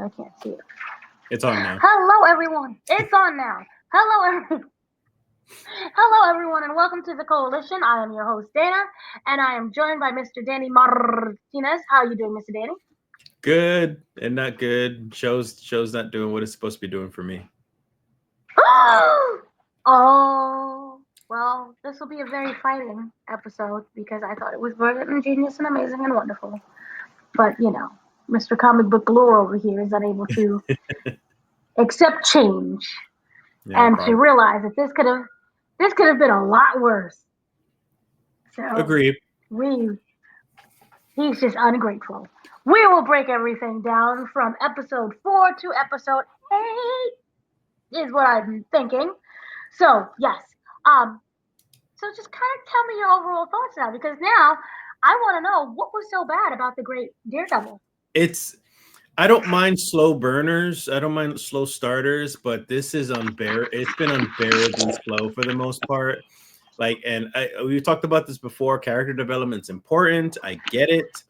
I can't see it. It's on now. Hello, everyone. It's on now. Hello, everyone, and welcome to the Koalition. I am your host, Dana, and I am joined by Mr. Danny Martinez. How are you doing, Mr. Danny? Good and not good. Show's not doing what it's supposed to be doing for me. Oh, well, this will be a very fighting episode because I thought it was brilliant and genius and amazing and wonderful. But, Mr. Comic Book Lore over here is unable to accept change and to realize that this could have been a lot worse. So Agreed. He's just ungrateful. We will break everything down from episode 4 to episode 8 is what I'm thinking. So yes. So just kind of tell me your overall thoughts now, because now I want to know what was so bad about the great Daredevil. I don't mind slow burners. I don't mind slow starters, but this is unbearable. It's been unbearably slow for the most part. We've talked about this before. Character development's important. I get it.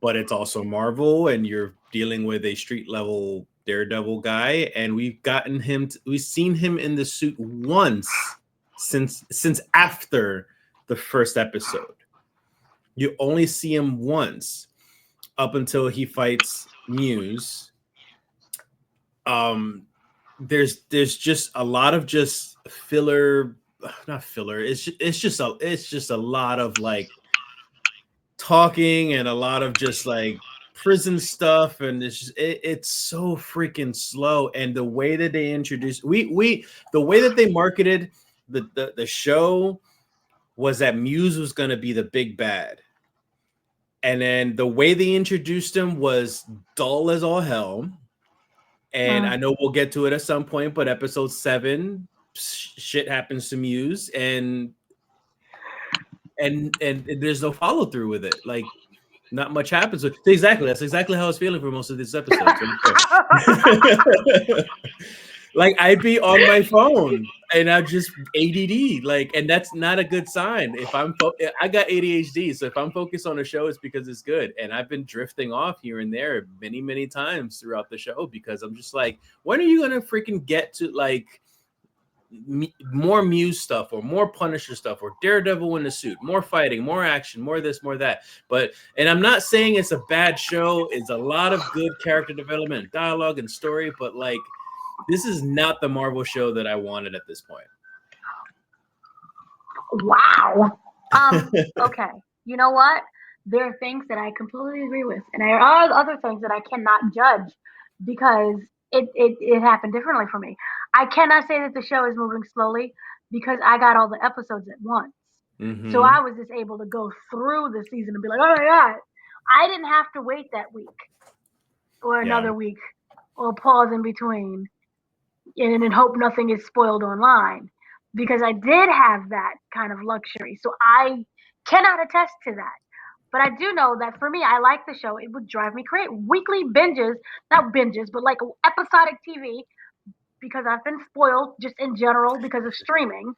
But it's also Marvel, and you're dealing with a street level Daredevil guy, and we've seen him in the suit once since after the first episode. You only see him once up until he fights Muse. There's just a lot of just filler, not filler. It's just a lot of like talking and a lot of just like prison stuff, and it's so freaking slow. And the way that they introduced the way that they marketed the show was that Muse was going to be the big bad, and then the way they introduced him was dull as all hell. And I know we'll get to it at some point, but episode 7 shit happens to Muse, and there's no follow through with it. Like, not much happens. That's exactly how I was feeling for most of this episode. Like, I'd be on my phone and I just ADD, and that's not a good sign. If I got ADHD, so if I'm focused on a show, it's because it's good. And I've been drifting off here and there many, many times throughout the show because I'm just like, when are you gonna freaking get to like more Muse stuff or more Punisher stuff or Daredevil in the suit, more fighting, more action, more this, more that. And I'm not saying it's a bad show. It's a lot of good character development, dialogue, and story, but like, this is not the Marvel show that I wanted at this point. Wow. Okay. You know what? There are things that I completely agree with, and there are other things that I cannot judge because it happened differently for me. I cannot say that the show is moving slowly because I got all the episodes at once. Mm-hmm. So I was just able to go through the season and be like, oh my God, I didn't have to wait that week or another week or pause in between and hope nothing is spoiled online, because I did have that kind of luxury. So I cannot attest to that. But I do know that for me, I like the show. It would drive me crazy. Weekly binges, not binges, but like episodic TV, because I've been spoiled just in general because of streaming.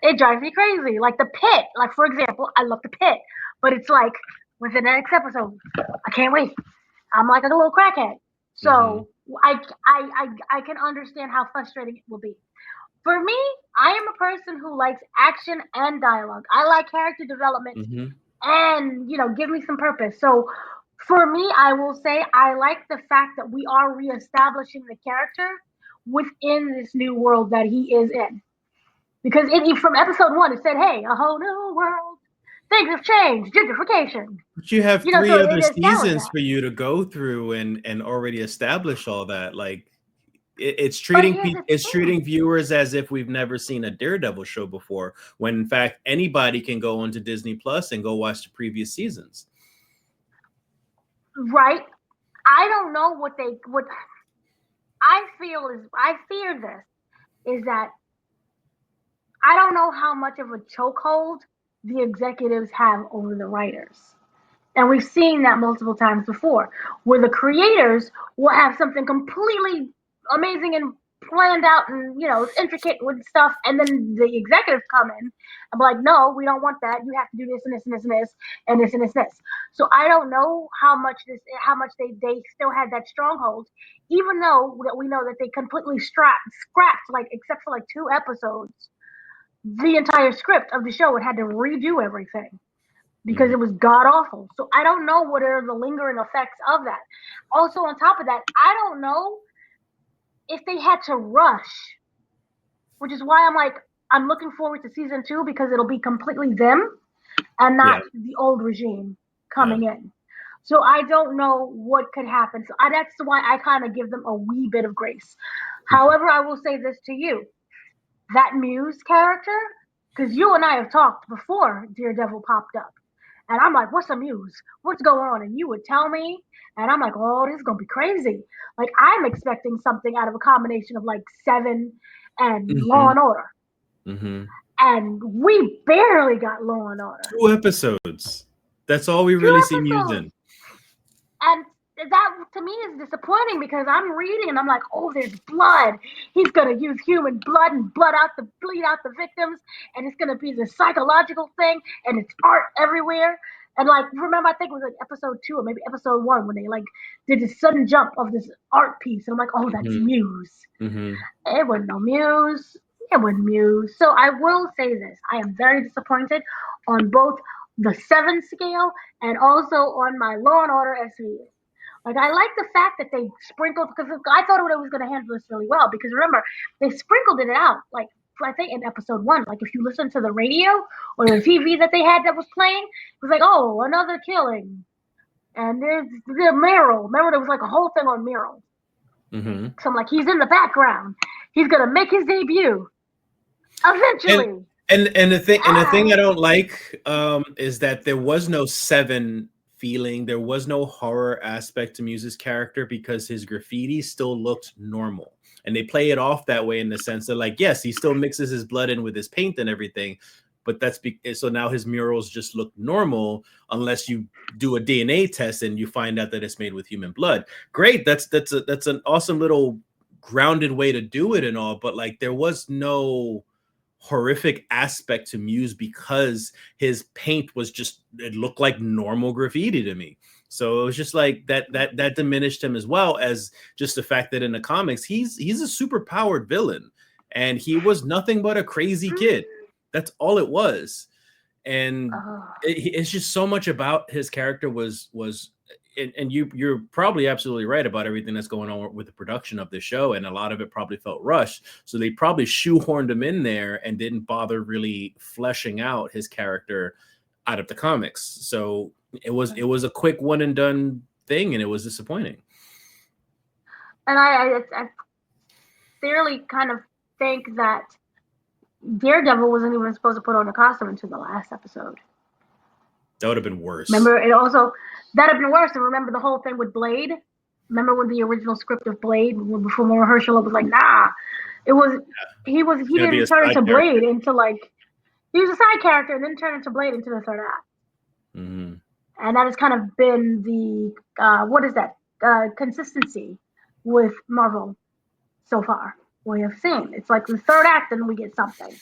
It drives me crazy. Like The Pit, like for example, I love The Pit, but it's like, when's the next episode? I can't wait. I'm like a little crackhead. So I can understand how frustrating it will be. For me, I am a person who likes action and dialogue. I like character development and, give me some purpose. So for me, I will say I like the fact that we are reestablishing the character within this new world that he is in. Because from episode 1, it said, hey, a whole new world. Things have changed, gentrification. But you have 3 other seasons for you to go through and already establish all that. Like, it's treating viewers as if we've never seen a Daredevil show before, when in fact anybody can go onto Disney Plus and go watch the previous seasons. Right. I don't know what I fear this is that I don't know how much of a chokehold the executives have over the writers. And we've seen that multiple times before, where the creators will have something completely amazing and planned out and, it's intricate with stuff. And then the executives come in. I'm like, no, we don't want that. You have to do this and this and this and this and this and this. So I don't know how much they still had that stronghold, even though we know that they completely scrapped, like, except for like 2 episodes, the entire script of the show. It had to redo everything because it was god awful. So I don't know what are the lingering effects of that. Also, on top of that, I don't know if they had to rush, which is why I'm looking forward to season 2, because it'll be completely them and not the old regime coming in. So I don't know what could happen. So that's why I kind of give them a wee bit of grace. However, I will say this to you. That Muse character, because you and I have talked before Daredevil popped up. And I'm like, what's a Muse? What's going on? And you would tell me. And I'm like, oh, this is going to be crazy. Like, I'm expecting something out of a combination of like Seven and Law and Order. And we barely got Law and Order. 2 episodes. That's all we really see Muse in. And that, to me, is disappointing because I'm reading and I'm like, oh, there's blood. He's going to use human blood and bleed out the victims. And it's going to be the psychological thing. And it's art everywhere. And like, remember, I think it was like episode 2 or maybe episode 1 when they like did this sudden jump of this art piece. And I'm like, oh, that's Muse. It wasn't no Muse. It wasn't Muse. So I will say this. I am very disappointed on both the 7 scale and also on my Law and Order SVU. Like, I like the fact that they sprinkled, because I thought it was going to handle this really well. Because remember, they sprinkled it out, like, I think in episode 1. Like, if you listen to the radio or the TV that they had that was playing, it was like, oh, another killing. And there's Meryl. Remember, there was like a whole thing on Meryl. So I'm like, he's in the background. He's going to make his debut. Eventually. And the thing I don't like is that there was no Seven feeling. There was no horror aspect to Muse's character because his graffiti still looked normal. And they play it off that way in the sense that, like, yes, he still mixes his blood in with his paint and everything, but so now his murals just look normal unless you do a DNA test and you find out that it's made with human blood. Great, that's an awesome little grounded way to do it and all, but like there was no horrific aspect to Muse because his paint was just, it looked like normal graffiti to me. So it was just like that diminished him, as well as just the fact that in the comics he's a super powered villain and he was nothing but a crazy kid. That's all it was. And it's just so much about his character was and you're probably absolutely right about everything that's going on with the production of the show, and a lot of it probably felt rushed. So they probably shoehorned him in there and didn't bother really fleshing out his character out of the comics. So it was a quick one and done thing, and it was disappointing. And I fairly kind of think that Daredevil wasn't even supposed to put on a costume until the last episode. That would have been worse. Remember, that'd have been worse. And remember the whole thing with Blade? Remember when the original script of Blade, before Mahershala was like, nah, he didn't turn into Blade into like, he was a side character and then turned into Blade into the third act. Mm-hmm. And that has kind of been the, consistency with Marvel so far. We have seen. It's like the third act and we get something.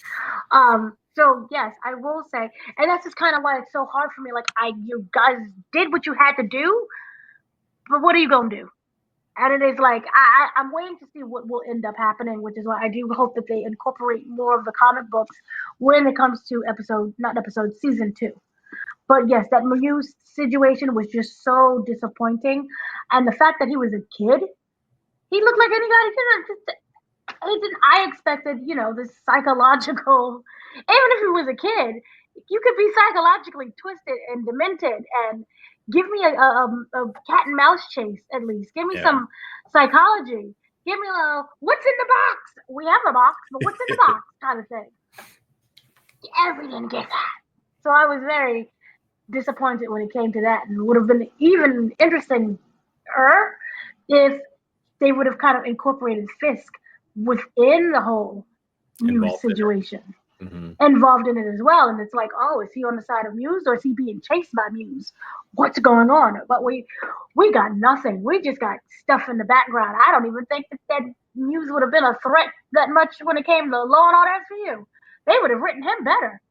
So yes, I will say, and that's just kind of why it's so hard for me. Like, you guys did what you had to do, but what are you gonna do? And it is like I'm waiting to see what will end up happening, which is why I do hope that they incorporate more of the comic books when it comes to season 2. But yes, that Muse situation was just so disappointing, and the fact that he was a kid, he looked like any guy. I expected, this psychological, even if he was a kid, you could be psychologically twisted and demented, and give me a cat and mouse chase at least. Give me some psychology. Give me what's in the box? We have a box, but what's in the box kind of thing. Yeah, we didn't get that. So I was very disappointed when it came to that, and it would have been even interesting if they would have kind of incorporated Fisk within the whole Muse situation. involved in it as well. And it's like, oh, is he on the side of Muse or is he being chased by Muse? What's going on? But we got nothing. We just got stuff in the background. I don't even think that Muse would have been a threat that much when it came to Law and Order SVU. They would have written him better.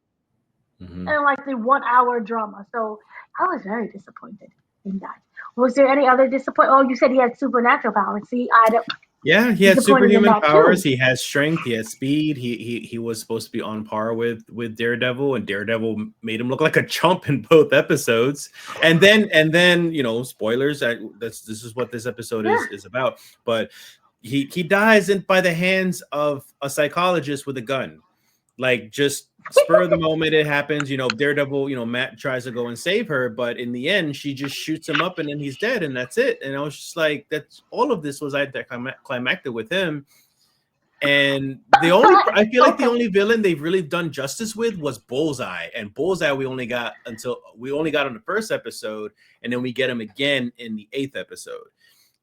And like the 1 hour drama. So I was very disappointed in that. Was there any other disappointment? Oh, you said he had supernatural powers. See, I don't. Yeah, he had superhuman powers. Too. He has strength. He has speed. He was supposed to be on par with Daredevil, and Daredevil made him look like a chump in both episodes. And then you know, spoilers. This is what this episode is about. But he dies by the hands of a psychologist with a gun. Like, just spur of the moment, it happens. You know, Daredevil, you know, Matt tries to go and save her, but in the end, she just shoots him up and then he's dead, and that's it. And I was just like, that's all of this was climactic with him. And I feel like the only villain they've really done justice with was Bullseye. And Bullseye we only got on the first episode, and then we get him again in the 8th episode.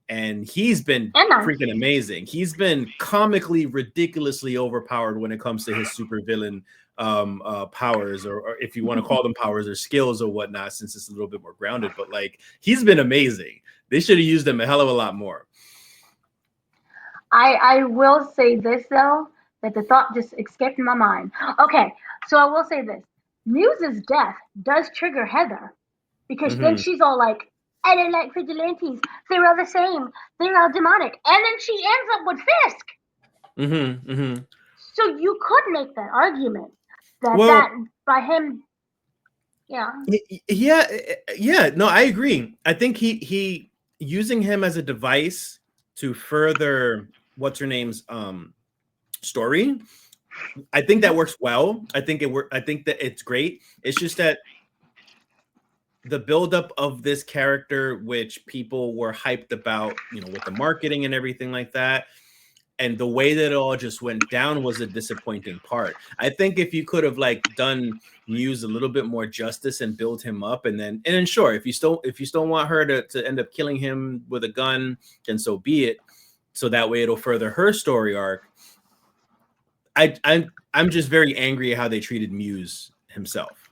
And he's been freaking amazing. He's been comically, ridiculously overpowered when it comes to his supervillain powers, or if you want to call them powers or skills or whatnot, since it's a little bit more grounded. But like, he's been amazing. They should have used him a hell of a lot more. I will say this though, that the thought just escaped my mind. Okay, so I will say this: Muse's death does trigger Heather, because then she's all like, I don't like vigilantes. They're all the same. They're all demonic. And then she ends up with Fisk. So you could make that argument that by him, yeah. No, I agree. I think he using him as a device to further what's her name's story. I think that works well. I think that it's great. It's just that the buildup of this character, which people were hyped about, you know, with the marketing and everything like that, and the way that it all just went down was a disappointing part. I think if you could have like done Muse a little bit more justice and build him up, and then sure, if you still want her to end up killing him with a gun, then so be it. So that way it'll further her story arc. I'm just very angry at how they treated Muse himself.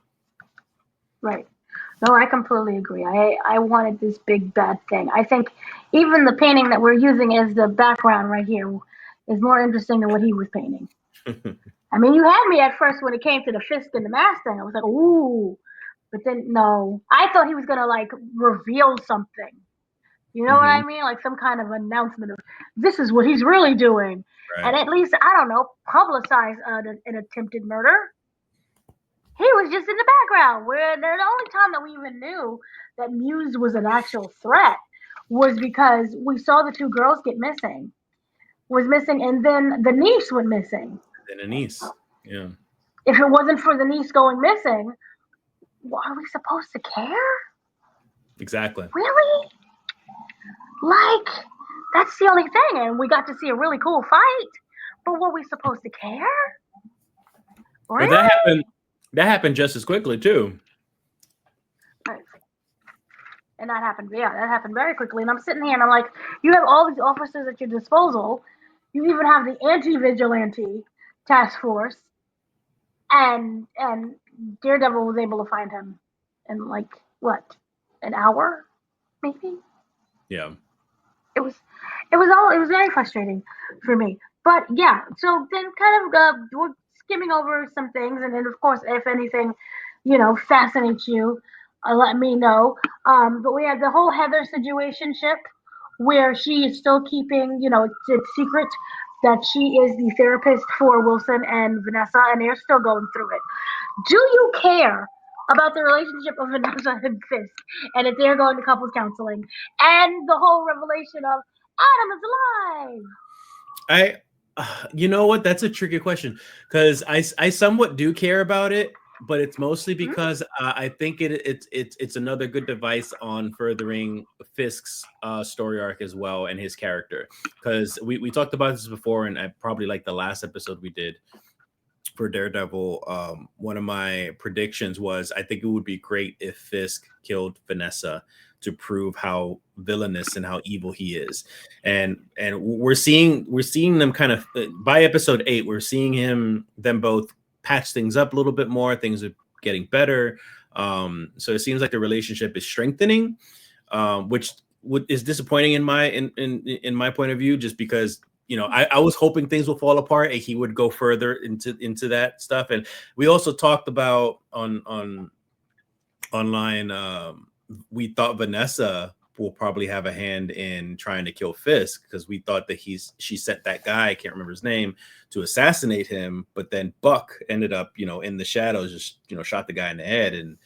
Right. No, I completely agree. I wanted this big bad thing. I think even the painting that we're using as the background right here is more interesting than what he was painting. I mean, you had me at first when it came to the Fisk and the mask thing. I was like, ooh. But then, no. I thought he was going to, like, reveal something. You know what I mean? Like some kind of announcement of, this is what he's really doing. Right. And at least, I don't know, publicize an attempted murder. He was just in the background. Where the only time that we even knew that Muse was an actual threat was because we saw the 2 girls get missing. And then the niece went missing. And a niece, yeah. If it wasn't for the niece going missing, are we supposed to care? Exactly. Really? Like, that's the only thing. And we got to see a really cool fight. But were we supposed to care? Really? But that happened just as quickly, too. Right. And that happened very quickly. And I'm sitting here and I'm like, you have all these officers at your disposal. You even have the anti-vigilante task force. And Daredevil was able to find him in, like, what? An hour? Maybe? Yeah. It was very frustrating for me. But yeah, so then kind of we're skimming over some things, and then of course, if anything, you know, fascinates you, let me know. But we had the whole Heather situationship where she is still keeping, you know, it's secret that she is the therapist for Wilson and Vanessa, and they're still going through it. Do you care about the relationship of Vanessa and Fisk, and if they're going to couples counseling, and the whole revelation of Adam is alive? You know what? That's a tricky question, because I somewhat do care about it, but it's mostly because I think it's another good device on furthering Fisk's story arc as well, and his character. Because we talked about this before, and I probably like the last episode we did for Daredevil. One of my predictions was I think it would be great if Fisk killed Vanessa to prove how villainous and how evil he is, and we're seeing them kind of by episode 8. We're seeing them both patched things up a little bit more. Things are getting better. So it seems like the relationship is strengthening, which is disappointing in my point of view, just because, you know, I was hoping things will fall apart and he would go further into that stuff. And we also talked about on online, we thought Vanessa will probably have a hand in trying to kill Fisk, because we thought that she sent that guy, I can't remember his name, to assassinate him, but then Buck ended up, you know, in the shadows, just, you know, shot the guy in the head.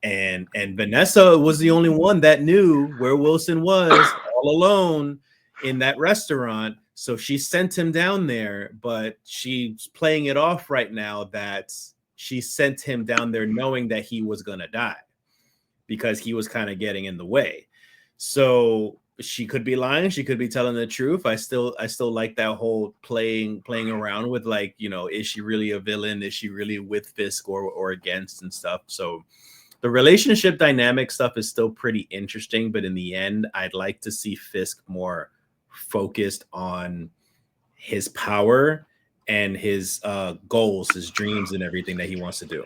And Vanessa was the only one that knew where Wilson was all alone in that restaurant. So she sent him down there, but she's playing it off right now that she sent him down there knowing that he was going to die, because he was kind of getting in the way. So she could be lying. She could be telling the truth. I still like that whole playing around with, like, you know, is she really a villain? Is she really with Fisk or against and stuff? So the relationship dynamic stuff is still pretty interesting, but in the end, I'd like to see Fisk more focused on his power and his goals, his dreams, and everything that he wants to do.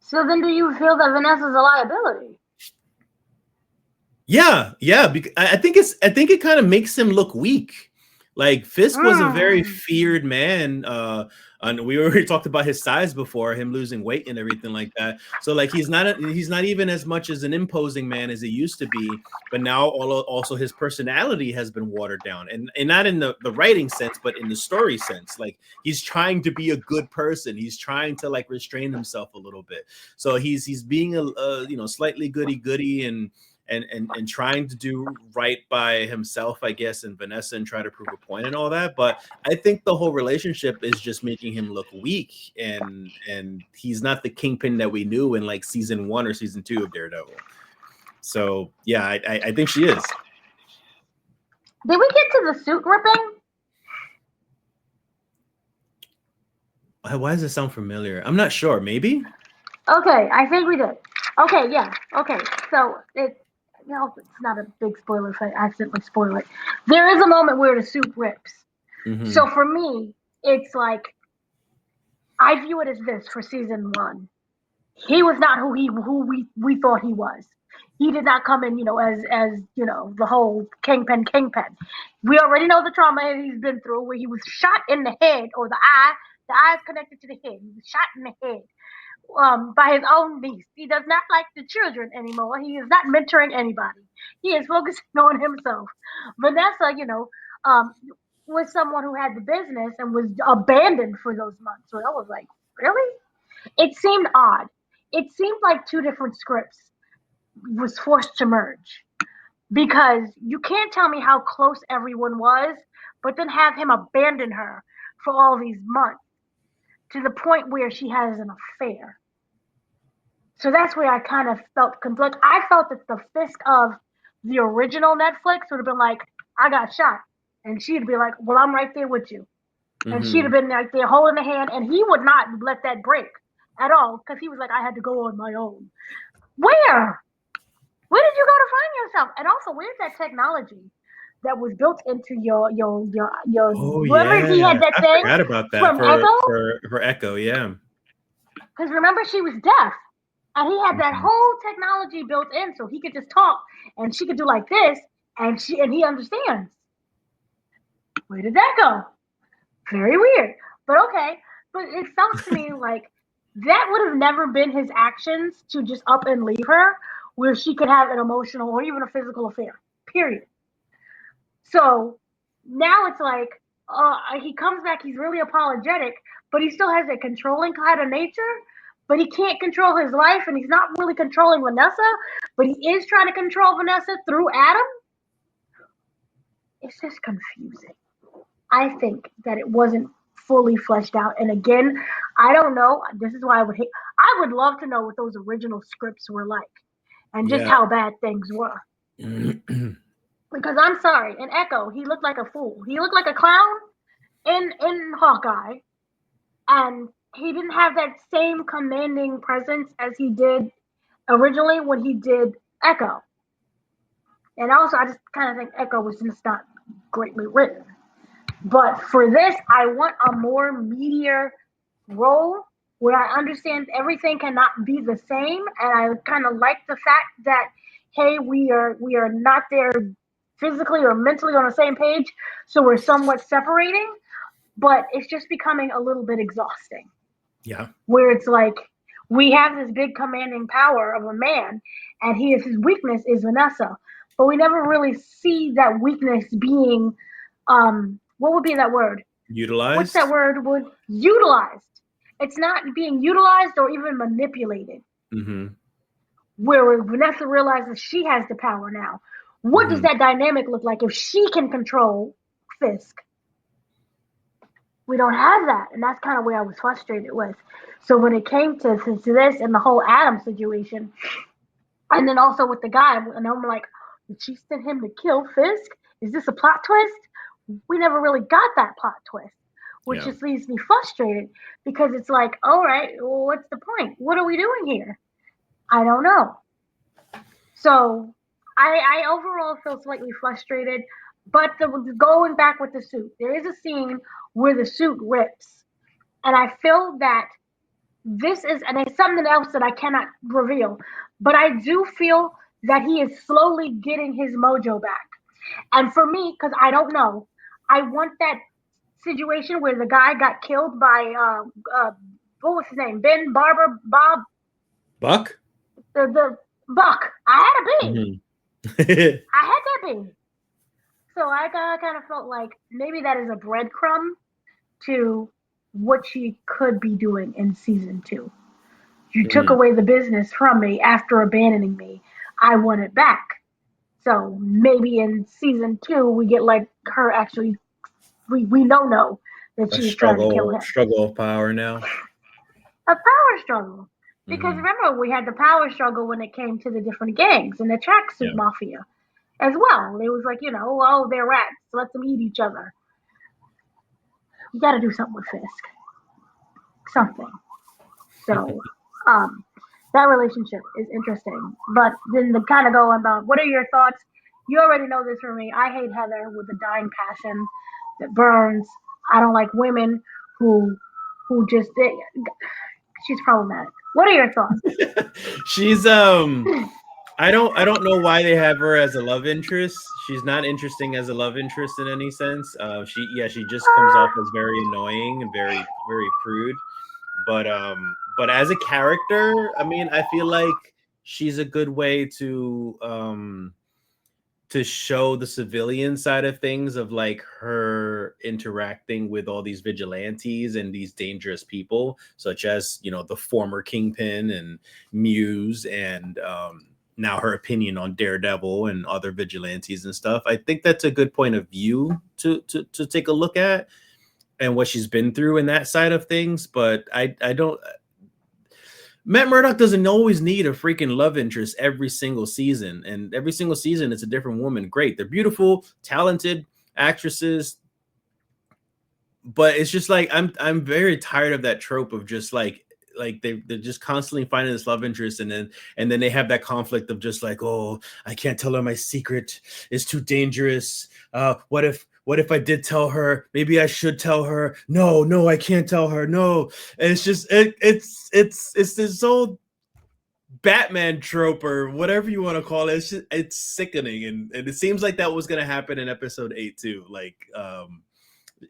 So then, do you feel that Vanessa's a liability? Yeah. I think it kind of makes him look weak. Like, Fisk was a very feared man. And we already talked about his size before, him losing weight and everything like that. So, like, he's not even as much as an imposing man as he used to be. But now also his personality has been watered down, and not in the writing sense, but in the story sense. Like, he's trying to be a good person. He's trying to, like, restrain himself a little bit. So he's being a slightly goody and trying to do right by himself, I guess, and Vanessa, and try to prove a point and all that. But I think the whole relationship is just making him look weak, and he's not the Kingpin that we knew in, like, season 1 or season 2 of Daredevil. So yeah, I think she is. Did we get to the suit ripping? Why does it sound familiar? I'm not sure. Maybe. Okay, I think we did. Okay, yeah. Okay, so it's not a big spoiler if I accidentally spoil it. There is a moment where the suit rips. Mm-hmm. So for me, it's like, I view it as this for season 1. He was not who we thought he was. He did not come in, as the whole Kingpin. We already know the trauma he's been through, where he was shot in the head, or the eye. The eye is connected to the head. He was shot in the head. By his own niece. He does not like the children anymore. He is not mentoring anybody. He is focusing on himself. Vanessa, was someone who had the business and was abandoned for those months. So I was like, really? It seemed odd. It seemed like 2 different scripts was forced to merge, because you can't tell me how close everyone was, but then have him abandon her for all these months, to the point where she has an affair. So that's where I kind of felt conflict. I felt that the Fisk of the original Netflix would have been like, I got shot. And she'd be like, well, I'm right there with you. Mm-hmm. And she'd have been like there holding the hand, and he would not let that break at all, because he was like, I had to go on my own. Where did you go to find yourself? And also, where's that technology that was built into your Oh, remember he had that I thing forgot about that from Echo? For Echo, yeah. Because remember, she was deaf, and he had that whole technology built in, so he could just talk, and she could do like this, and he understands. Where did that go? Very weird. But okay. But it felt to me like that would have never been his actions, to just up and leave her, where she could have an emotional or even a physical affair. Period. So now it's like, he comes back, he's really apologetic, but he still has a controlling kind of nature, but he can't control his life, and he's not really controlling Vanessa, but he is trying to control Vanessa through Adam. It's just confusing. I think that it wasn't fully fleshed out. And again, I don't know. This is why I would love to know what those original scripts were like, and just how bad things were. Because I'm sorry, in Echo, he looked like a fool. He looked like a clown in Hawkeye, and he didn't have that same commanding presence as he did originally when he did Echo. And also, I just kind of think Echo was just not greatly written. But for this, I want a more meatier role where I understand everything cannot be the same, and I kind of like the fact that hey, we are not there physically or mentally on the same page, so we're somewhat separating, but it's just becoming a little bit exhausting. Yeah. Where it's like we have this big commanding power of a man, and his weakness is Vanessa, but we never really see that weakness being what would be that word? What's that Utilized. word? Would utilized. It's not being utilized or even manipulated. Mm-hmm. Where Vanessa realizes she has the power now. What does Mm-hmm. that dynamic look like if she can control Fisk? We don't have that, and that's kind of where I was frustrated with. So when it came to this and the whole Adam situation, and then also with the guy, and I'm like, did she send him to kill Fisk? Is this a plot twist? We never really got that plot twist, which Yeah. just leaves me frustrated because it's like, all right, well, what's the point? What are we doing here? I don't know. So I overall feel slightly frustrated. But going back with the suit, there is a scene where the suit rips, and I feel that this is, and it's something else that I cannot reveal, but I do feel that he is slowly getting his mojo back. And for me, because I don't know, I want that situation where the guy got killed by what was his name? Ben Barber Bob Buck. the Buck. I had a B. Mm-hmm. I had that B. So I kind of felt like maybe that is a breadcrumb to what she could be doing in season 2. You took Mm-hmm. away the business from me after abandoning me. I want it back. So maybe in season 2 we get like her actually we know that A she's trying to kill him. struggle of power now. A power struggle. Because Mm-hmm. remember we had the power struggle when it came to the different gangs and the tracksuit Yeah. mafia as well. It was like, oh, they're rats. Let them eat each other. You got to do something with Fisk. Something. So, um, that relationship is interesting. But then the kind of go about what are your thoughts? You already know this from me. I hate Heather with a dying passion that burns. I don't like women who just she's problematic. What are your thoughts? She's I don't know why they have her as a love interest. She's not interesting as a love interest in any sense. She just comes off as very annoying and very prude. But as a character, I mean, I feel like she's a good way to show the civilian side of things of like her interacting with all these vigilantes and these dangerous people, such as the former Kingpin and Muse, and now her opinion on Daredevil and other vigilantes and stuff. I think that's a good point of view to take a look at and what she's been through in that side of things. But I don't. Matt Murdock doesn't always need a freaking love interest every single season, and every single season it's a different woman. Great, they're beautiful, talented actresses, but it's just like I'm very tired of that trope of just like they're just constantly finding this love interest, and then they have that conflict of just like, oh, I can't tell her my secret, it's too dangerous. What if I did tell her? Maybe I should tell her. No, I can't tell her. No. And it's just it's this old Batman trope or whatever you want to call it. It's sickening, and it seems like that was gonna happen in episode 8 too. Like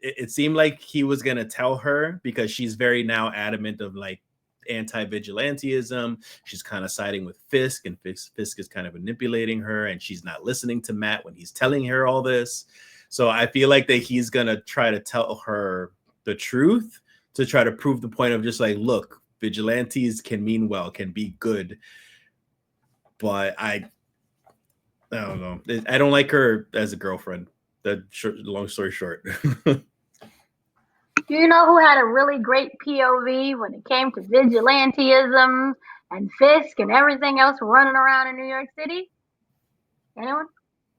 it seemed like he was gonna tell her because she's very now adamant of like anti-vigilantism. She's kind of siding with Fisk, and Fisk is kind of manipulating her, and she's not listening to Matt when he's telling her all this. So I feel like that he's gonna try to tell her the truth to try to prove the point of just like, look, vigilantes can mean well, can be good, but I don't know. I don't like her as a girlfriend. Long story short. Do you know who had a really great POV when it came to vigilantism and Fisk and everything else running around in New York City? Anyone?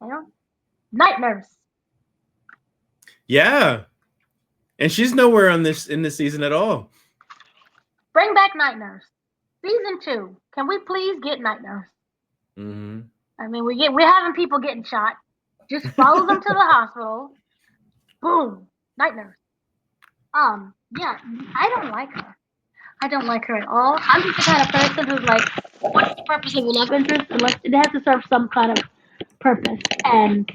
Anyone? Night Nurse. Yeah, and she's nowhere on this in this season at all. Bring back Night Nurse. Season 2. Can we please get Night Nurse? Mm-hmm. I mean, we're having people getting shot. Just follow them to the hospital. Boom. Night Nurse. Yeah, I don't like her. I don't like her at all. I'm just the kind of person who's like, what's the purpose of a love interest? Unless it has to serve some kind of purpose. And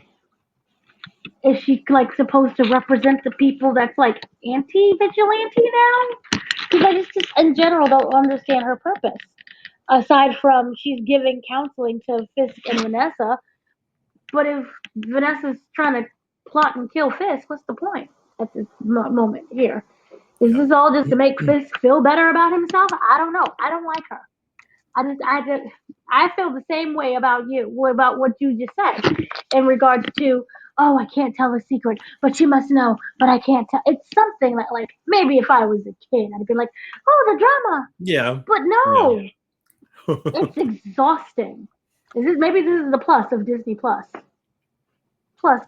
is she like supposed to represent the people that's like anti-vigilante now? Because I just in general don't understand her purpose. Aside from she's giving counseling to Fisk and Vanessa, but if Vanessa's trying to plot and kill Fisk, what's the point at this moment here? Is Yeah. this all just to make Fisk feel better about himself? I don't know. I don't like her. I feel the same way about you, about what you just said, in regards to, oh, I can't tell a secret, but she must know, but I can't tell. It's something that, like, maybe if I was a kid, I'd be like, oh, the drama, Yeah. but Yeah. no, it's exhausting. Maybe this is the plus of Disney plus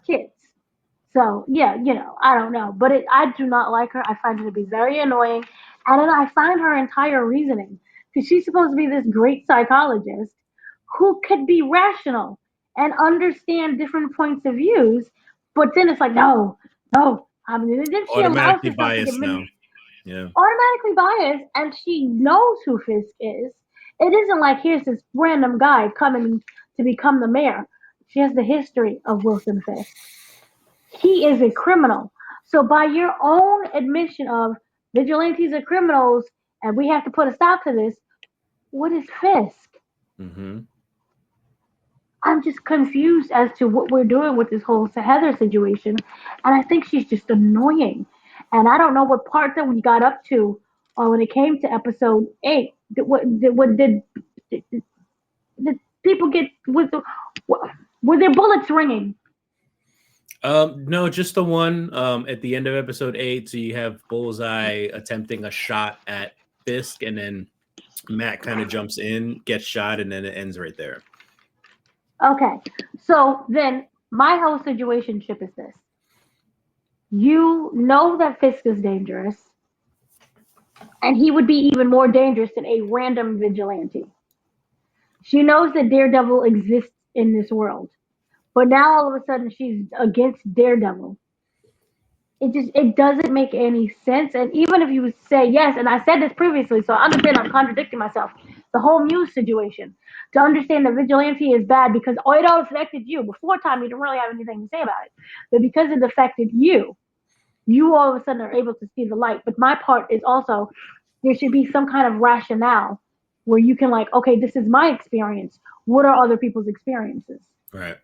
kids. So yeah, I don't know, but I do not like her. I find her to be very annoying, and then I find her entire reasoning because she's supposed to be this great psychologist who could be rational and understand different points of views, but then it's like no, no. I mean, then she allows Automatically herself to get biased now. Yeah. automatically biased, and she knows who Fisk is. It isn't like here's this random guy coming to become the mayor. She has the history of Wilson Fisk. He is a criminal. So by your own admission of vigilantes are criminals and we have to put a stop to this, what is Fisk? Mm-hmm. I'm just confused as to what we're doing with this whole Heather situation, and I think she's just annoying. And I don't know what part that we got up to when it came to episode 8. Did people get were there bullets ringing? No, just the one at the end of episode 8. So you have Bullseye attempting a shot at Fisk, and then Matt kind of jumps in, gets shot, and then it ends right there. Okay, so then my whole situationship is this. You know that Fisk is dangerous, and he would be even more dangerous than a random vigilante. She knows that Daredevil exists in this world, but now all of a sudden she's against Daredevil. It doesn't make any sense. And even if you say yes, and I said this previously, so I understand I'm contradicting myself. The whole Muse situation. To understand that vigilante is bad because it all affected you. Before time, you didn't really have anything to say about it. But because it affected you, you all of a sudden are able to see the light. But my part is also there should be some kind of rationale where you can like, okay, this is my experience. What are other people's experiences? Right.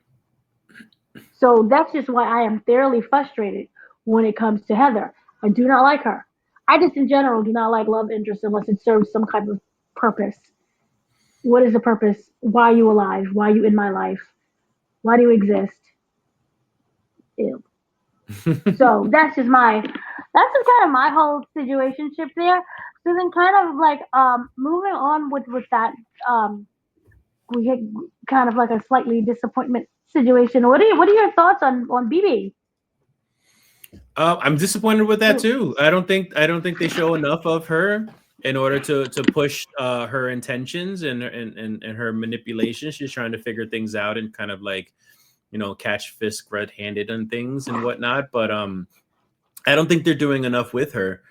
So that's just why I am thoroughly frustrated when it comes to Heather. I do not like her. I just in general do not like love interest unless it serves some kind of purpose. What is the purpose? Why are you alive? Why are you in my life? Why do you exist? Ew. So that's just kind of my whole situationship there. So then kind of like moving on with that we had kind of like a slightly disappointment situation. What are your thoughts on BB? I'm disappointed with that too. I don't think they show enough of her in order to push her intentions and her manipulation. She's trying to figure things out and kind of like catch Fisk red-handed and things and whatnot. But I don't think they're doing enough with her.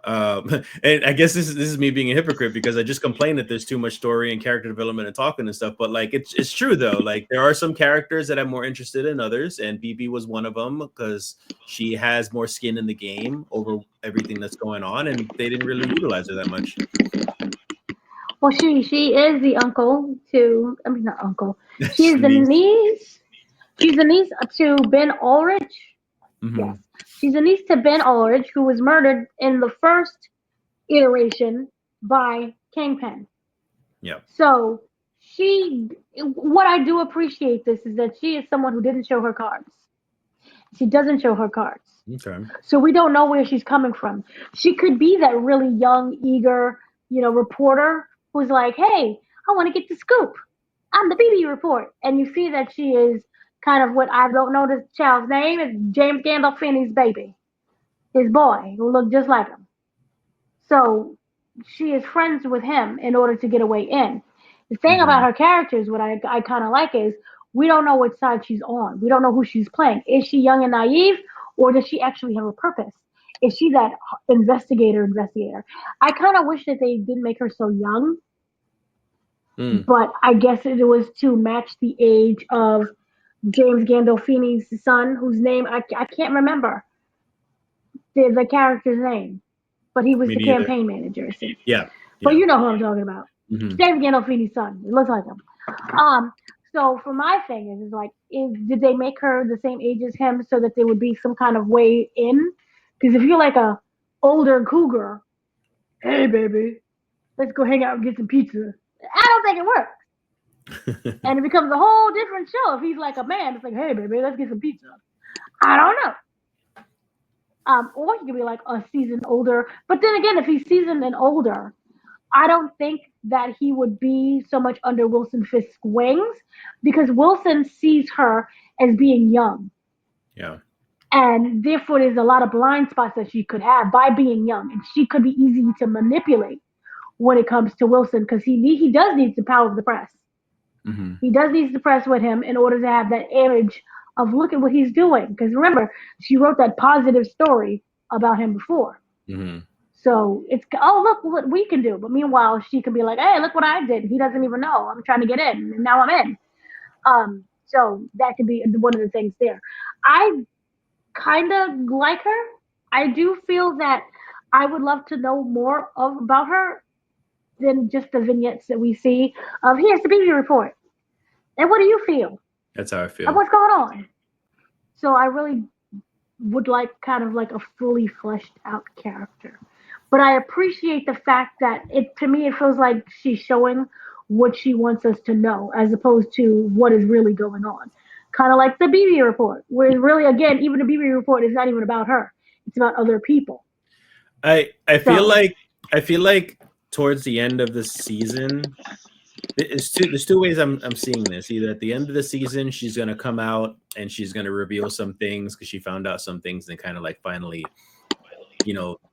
And I guess this is me being a hypocrite because I just complain that there's too much story and character development and talking and stuff. But like it's true though. Like there are some characters that I'm more interested in others, and BB was one of them because she has more skin in the game over everything that's going on, and they didn't really utilize her that much. Well, she is the uncle to, I mean, not uncle. She That's is the the niece. niece. She's the niece to Ben Ulrich. Hmm. Yes. She's a niece to Ben Ulrich, who was murdered in the first iteration by Kingpin. Yeah. So what I do appreciate this is that she is someone who didn't show her cards. She doesn't show her cards. Okay. So we don't know where she's coming from. She could be that really young, eager, reporter who's like, hey, I want to get the scoop. I'm the BB report. And you see that she is kind of what I don't know this child's name is James Gandolfini's baby, his boy, who looked just like him. So she is friends with him in order to get a way in. The thing about Hmm. her characters, what I kind of like is we don't know which side she's on. We don't know who she's playing. Is she young and naive, or does she actually have a purpose? Is she that investigator? I kind of wish that they didn't make her so young, but I guess it was to match the age of James Gandolfini's son, whose name I can't remember the character's name, but he was Me the neither. campaign manager. Yeah. But you know who I'm talking about. Mm-hmm. James Gandolfini's son. It looks like him. So for my thing is like, did they make her the same age as him so that there would be some kind of way in? Because if you're like a older cougar, hey baby, let's go hang out and get some pizza. I don't think it works. And it becomes a whole different show if he's like a man. It's like, hey baby, let's get some pizza. I don't know. Or he could be like a season older. But then again, if he's seasoned and older, I don't think that he would be so much under Wilson Fisk's wings because Wilson sees her as being young. Yeah. And therefore, there's a lot of blind spots that she could have by being young. And she could be easy to manipulate when it comes to Wilson because he does need the power of the press. Mm-hmm. He does need the press with him in order to have that image of look at what he's doing. Because remember, she wrote that positive story about him before. Mm-hmm. So it's, oh, look what we can do. But meanwhile, she can be like, hey, look what I did. He doesn't even know. I'm trying to get in, and now I'm in. So that could be one of the things there. I kind of like her. I do feel that I would love to know more about her than just the vignettes that we see of here's the BB report. And what do you feel? That's how I feel. And what's going on? So I really would like kind of like a fully fleshed out character. But I appreciate the fact that to me it feels like she's showing what she wants us to know as opposed to what is really going on. Kind of like the BB report, where really again, even the BB report is not even about her. It's about other people. I feel like towards the end of the season, there's two ways I'm seeing this. Either at the end of the season, she's gonna come out and she's gonna reveal some things because she found out some things and kind of like finally,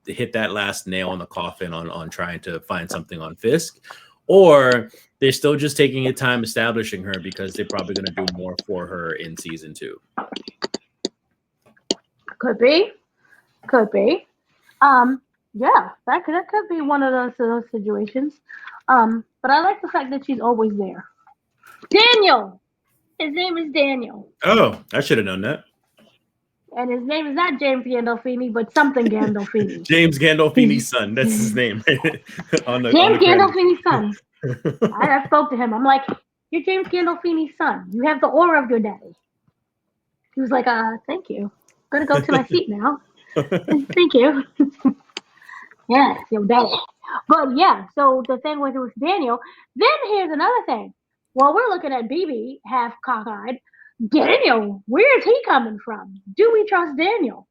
hit that last nail in the coffin on trying to find something on Fisk, or they're still just taking their time establishing her because they're probably gonna do more for her in season 2. Could be. Yeah, that could be one of those situations. But I like the fact that she's always there. Daniel! His name is Daniel. Oh, I should have known that. And his name is not James Gandolfini, but something Gandolfini. James Gandolfini's son. That's his name. James Gandolfini's son. I spoke to him. I'm like, you're James Gandolfini's son. You have the aura of your daddy. He was like, thank you. I'm going to go to my seat now. Thank you. Yes, your daddy. But yeah, so the thing with Daniel, then here's another thing. While we're looking at BB half cockeyed, Daniel, where is he coming from? Do we trust Daniel?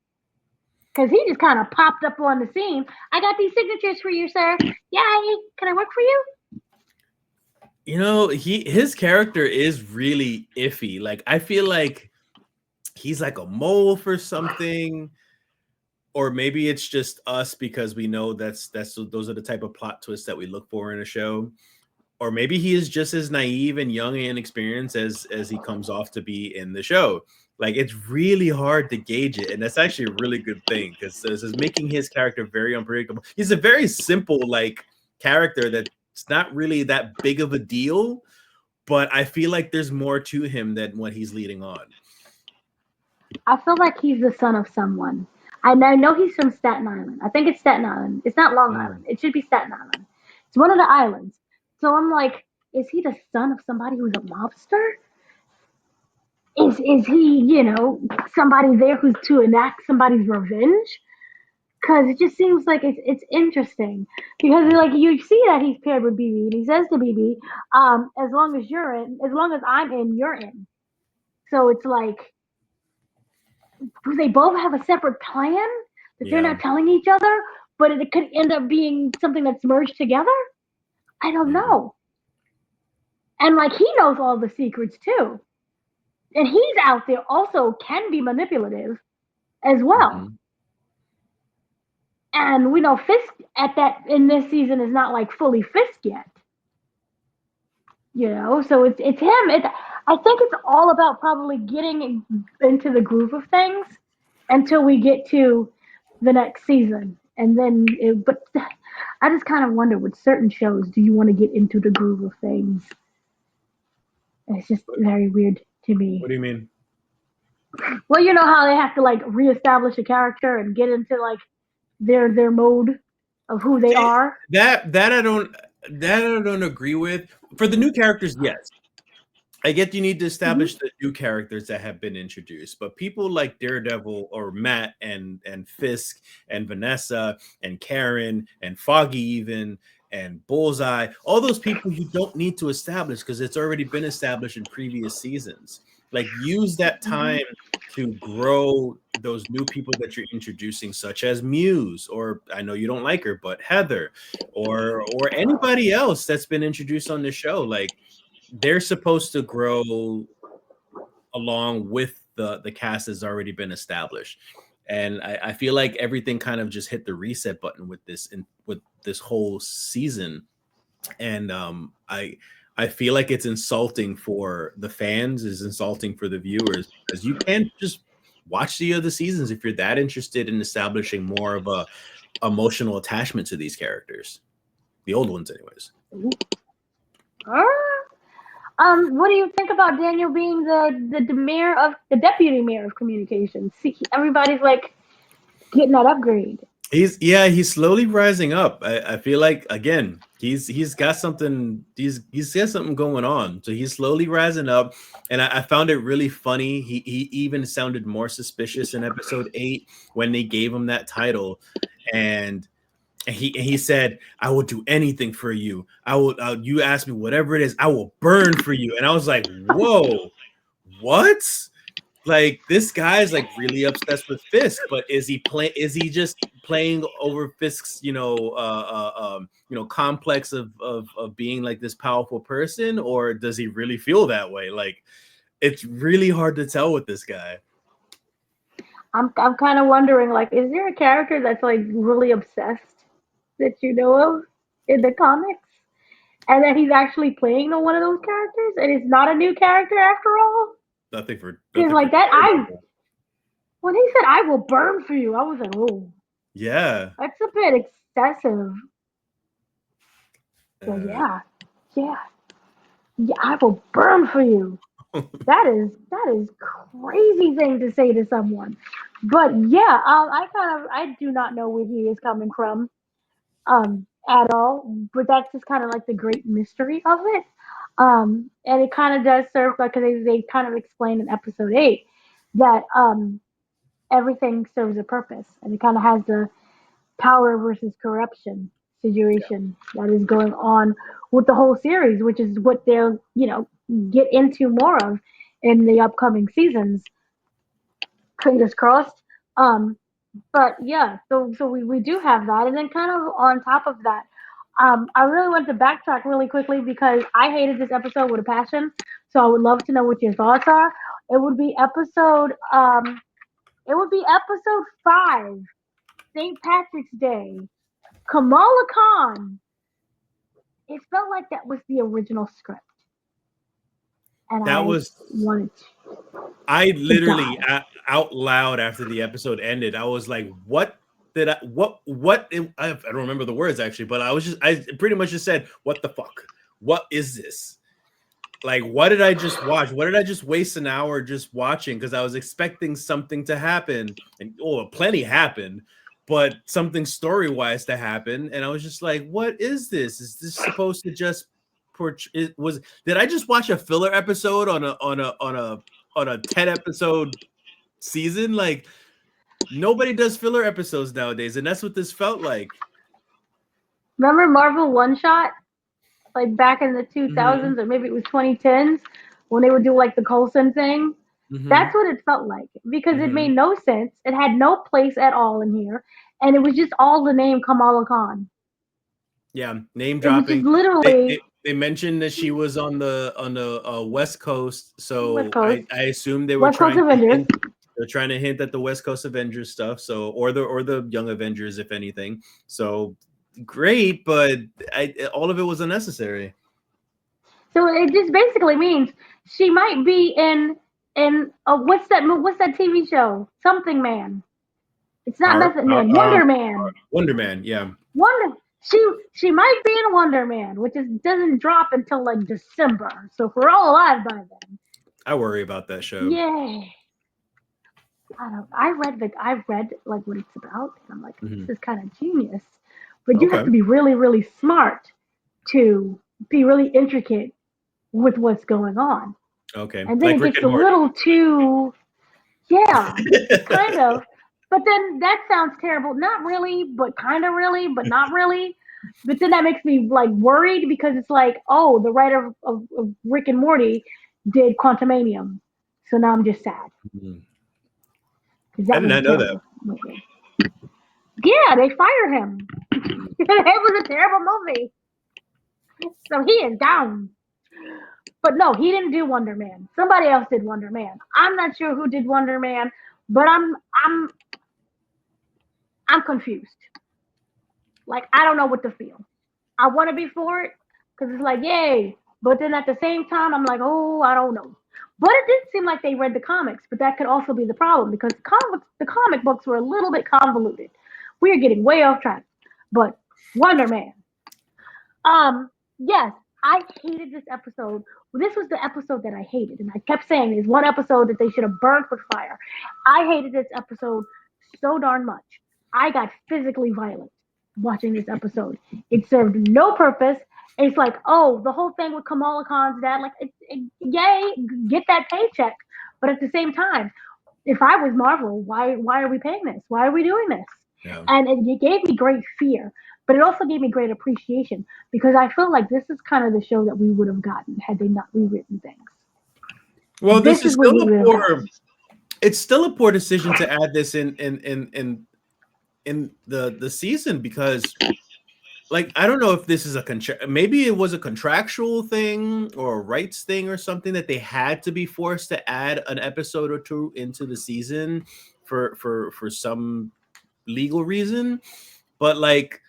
Because he just kind of popped up on the scene. I got these signatures for you, sir. Yay! Can I work for you? His character is really iffy. Like I feel like he's like a mole for something. Or maybe it's just us because we know those are the type of plot twists that we look for in a show. Or maybe he is just as naive and young and inexperienced as he comes off to be in the show. Like it's really hard to gauge it, and that's actually a really good thing because this is making his character very unpredictable. He's a very simple like character that's not really that big of a deal, but I feel like there's more to him than what he's leading on. I feel like he's the son of someone. I know he's from Staten Island. I think it's Staten Island. It's not Long Island. It should be Staten Island. It's one of the islands. So I'm like, is he the son of somebody who's a mobster? Is he, somebody there who's to enact somebody's revenge? Because it just seems like it's interesting. Because like you see that he's paired with BB, and he says to BB, as long as I'm in, you're in. So it's like, do they both have a separate plan that they're not telling each other, but it could end up being something that's merged together? I don't know. And like he knows all the secrets too. And he's out there also can be manipulative as well. Mm-hmm. And we know Fisk in this season is not like fully Fisk yet. So it's him. I think it's all about probably getting into the groove of things until we get to the next season. And then, but I just kind of wonder with certain shows, do you want to get into the groove of things? It's just very weird to me. What do you mean? Well, you know how they have to like reestablish a character and get into like their mode of who they See, are. that I don't agree with. For the new characters, yes. I get you need to Hmm. establish the new characters that have been introduced, but people like Daredevil or Matt and Fisk and Vanessa and Karen and Foggy even and Bullseye, all those people you don't need to establish because it's already been established in previous seasons. Like use that Hmm. time to grow those new people that you're introducing, such as Muse, or I know you don't like her, but Heather, or anybody else that's been introduced on the show. Like they're supposed to grow along with the cast that's already been established. And I feel like everything kind of just hit the reset button with this whole season. And I feel like it's insulting for the fans, is insulting for the viewers, because you can't just watch the other seasons if you're that interested in establishing more of a emotional attachment to these characters. The old ones, anyways. What do you think about Daniel being the mayor of the deputy mayor of communications? See, everybody's like getting that upgrade. He's slowly rising up. I feel like again he's got something he's got something going on. So he's slowly rising up, and I found it really funny. He even sounded more suspicious in episode 8 when they gave him that title, and he said, "I will do anything for you. I will. You ask me whatever it is, I will burn for you." And I was like, "Whoa, what?" Like this guy's like really obsessed with Fisk, but is he play? Is he just playing over Fisk's complex of being like this powerful person, or does he really feel that way? Like it's really hard to tell with this guy. I'm kind of wondering, like, is there a character that's like really obsessed that you know of in the comics, and that he's actually playing one of those characters, and it's not a new character after all? Because Nothing for like that, I Daredevil. when he said "I will burn for you," I was like, oh, Yeah. that's a bit excessive. So Uh, yeah, yeah, I will burn for you. That is crazy thing to say to someone. But yeah, I do not know where he is coming from at all. But that's just kind of like the great mystery of it. And it kind of does serve like they kind of explain in episode 8 that everything serves a purpose, and it kind of has the power versus corruption situation that is going on with the whole series, which is what they'll get into more of in the upcoming seasons. Fingers crossed. Um, but yeah, so we do have that, and then kind of on top of that, I really want to backtrack really quickly because I hated this episode with a passion. So I would love to know what your thoughts are. It would be episode um, it would be episode 5, St. Patrick's Day. Kamala Khan. It felt like that was the original script, and that I was wanted I to literally die. out loud after the episode ended, I was like, "What did I? What?" I don't remember the words actually, but I pretty much just said, "What the fuck? What is this? Like, what did I just watch? What did I just waste an hour just watching? Because I was expecting something to happen, and plenty happened, but something story wise to happen, and I was just like, "What is this? Is this supposed to just it was? Did I just watch a filler episode on a 10 episode season? Like nobody does filler episodes nowadays, and that's what this felt like." Remember Marvel One Shot, like back in the Mm-hmm. 2000s or maybe it was 2010s when they would do like the Coulson thing? Mm-hmm. That's what it felt like because it Mm-hmm. made no sense. It had no place at all in here, and it was just all the name Kamala Khan. Yeah, name It was just dropping. They, literally they they mentioned that she was on the West Coast, West so Coast, I assume they were West Coast trying to Avengers. hint. They're trying to hint at the West Coast Avengers stuff, so or the Young Avengers, if anything. So great, but all of it was unnecessary. So it just basically means she might be in what's that TV show? Something Man. It's not Method Man. Wonder Man. Wonder Man. Yeah. She might be in Wonder Man, which doesn't drop until like December. So if we're all alive by then. I worry about that show. Yay. I don't. I read like what it's about, and I'm like, this is kind of genius. But you have to be really, really smart to be really intricate with what's going on. Okay. And then like it gets a little too, yeah, kind of. But then that sounds terrible. Not really, but kind of really, but not really. But then that makes me like worried because it's like, oh, the writer of Rick and Morty did Quantumanium, so now I'm just sad. I did not know that. Movie. Yeah, they fired him. It was a terrible movie. So he is down. But no, he didn't do Wonder Man. Somebody else did Wonder Man. I'm not sure who did Wonder Man, but I'm confused. Like I don't know what to feel. I want to be for it because it's like yay, but then at the same time I'm like, oh, I don't know. But it did seem like they read the comics, but that could also be the problem because the comic books were a little bit convoluted. We are getting way off track. But Wonder Man. Yes, I hated this episode. This was the episode that I hated, and I kept saying there's one episode that they should have burned with fire. I hated this episode so darn much. I got physically violent watching this episode. It served no purpose. It's like, oh, the whole thing with Kamala Khan's dad, like, yay, get that paycheck. But at the same time, if I was Marvel, why are we paying this? Why are we doing this? Yeah. And it gave me great fear, but it also gave me great appreciation because I feel like this is kind of the show that we would have gotten had they not rewritten things. Well, this is still a poor. It's still a poor decision to add this in the season because, like, I don't know if this is maybe it was a contractual thing or a rights thing or something that they had to be forced to add an episode or two into the season for some legal reason. But like,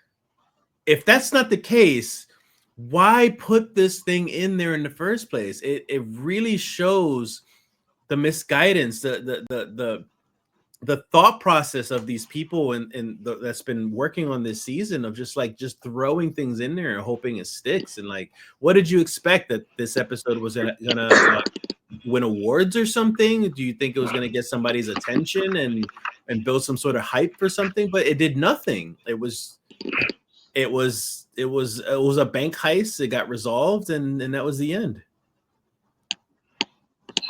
if that's not the case, why put this thing in there in the first place? It really shows the misguidance, the thought process of these people that's been working on this season of just throwing things in there and hoping it sticks. And like, what did you expect that this episode was gonna like win awards or something? Do you think it was gonna get somebody's attention and build some sort of hype for something? But it did nothing. It was a bank heist. It got resolved, and that was the end. Yeah,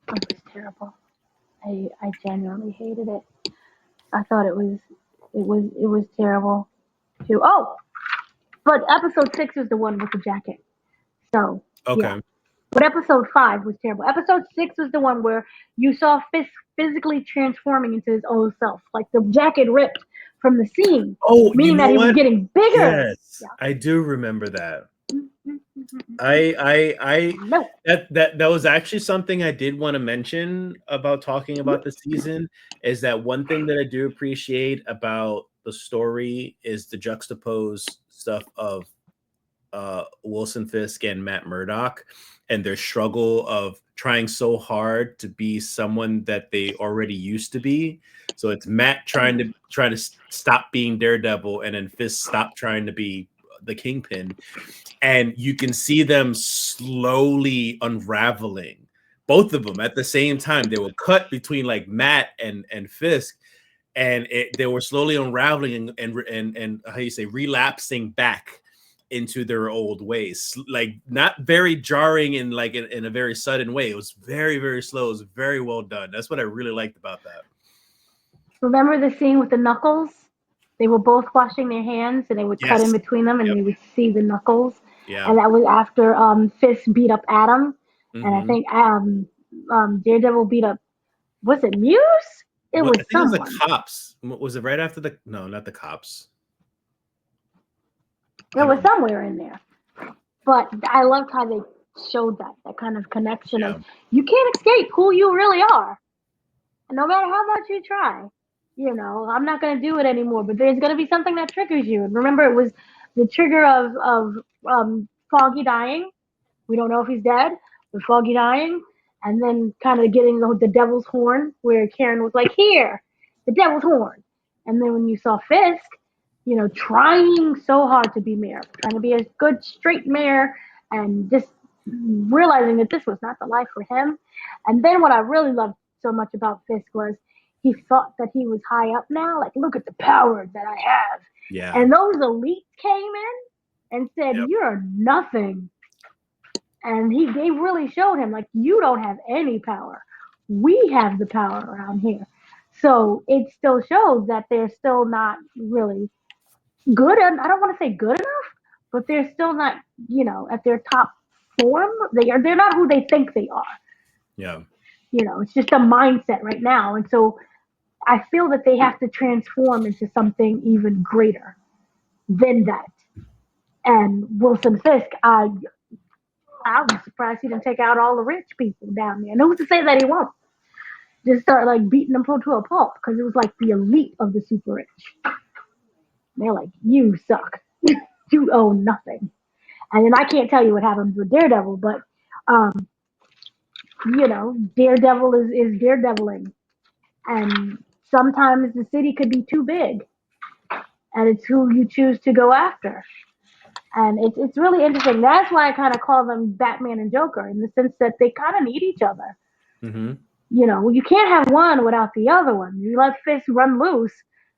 it was terrible. I genuinely hated it. I thought it was terrible too. Oh, but episode 6 was the one with the jacket. So okay. Yeah. But episode 5 was terrible. Episode 6 was the one where you saw Fisk physically transforming into his own self. Like the jacket ripped from the seam. Oh, meaning that he was getting bigger. Yes, yeah. I do remember that. That was actually something I did want to mention about talking about the season, is that one thing that I do appreciate about the story is the juxtaposed stuff of Wilson Fisk and Matt Murdock and their struggle of trying so hard to be someone that they already used to be. So it's Matt trying to stop being Daredevil, and then Fisk stop trying to be the Kingpin. And you can see them slowly unraveling, both of them at the same time. They were cut between like Matt and Fisk, and they were slowly unraveling and how you say, relapsing back into their old ways, like not very jarring in a very sudden way. It was very, very slow. It was very well done. That's what I really liked about that. Remember the scene with the knuckles? They were both washing their hands, and they would cut in between them, and they would see the knuckles. Yeah. And that was after Fisk beat up Adam, and I think Daredevil beat up. Was it Muse? It was someone. It was the cops. Was it right after the? No, not the cops. It was somewhere in there, but I loved how they showed that kind of connection of you can't escape who you really are, and no matter how much you try. You know, I'm not going to do it anymore, but there's going to be something that triggers you. And remember, it was the trigger of Foggy dying. We don't know if he's dead, but Foggy dying. And then kind of getting the devil's horn where Karen was like, here, the devil's horn. And then when you saw Fisk, trying so hard to be mayor, trying to be a good straight mayor, and just realizing that this was not the life for him. And then what I really loved so much about Fisk was he thought that he was high up now. Like, look at the power that I have. Yeah. And those elites came in and said, Yep. you're nothing. And they really showed him, like, you don't have any power. We have the power around here. So it still shows that they're still not really good. I don't want to say good enough, but they're still not, at their top form. They're not who they think they are. Yeah. It's just a mindset right now. And so I feel that they have to transform into something even greater than that. And Wilson Fisk, I was surprised he didn't take out all the rich people down there. And who's to say that he won't? Just start like beating them to a pulp, because it was like the elite of the super rich. They're like, you suck. You own nothing. And then I can't tell you what happens with Daredevil, but Daredevil is daredeviling. And sometimes the city could be too big. And it's who you choose to go after. And it's really interesting. That's why I kind of call them Batman and Joker, in the sense that they kind of need each other. Mm-hmm. You can't have one without the other one. You let Fisk run loose,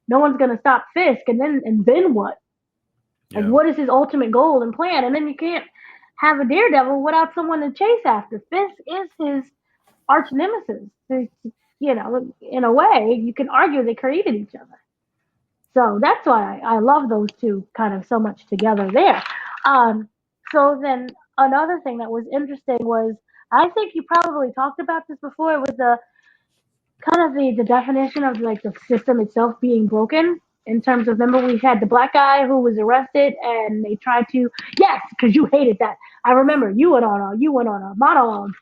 no one's gonna stop Fisk, and then what? Yeah. Like, what is his ultimate goal and plan? And then you can't have a Daredevil without someone to chase after. Fisk is his arch nemesis. In a way, you can argue they created each other. So that's why I love those two kind of so much together there. So then another thing that was interesting was, I think you probably talked about this before. It was the kind of the definition of like the system itself being broken. In terms of, remember, we had the black guy who was arrested, and they tried to, yes, because you hated that. I remember you went on a monologue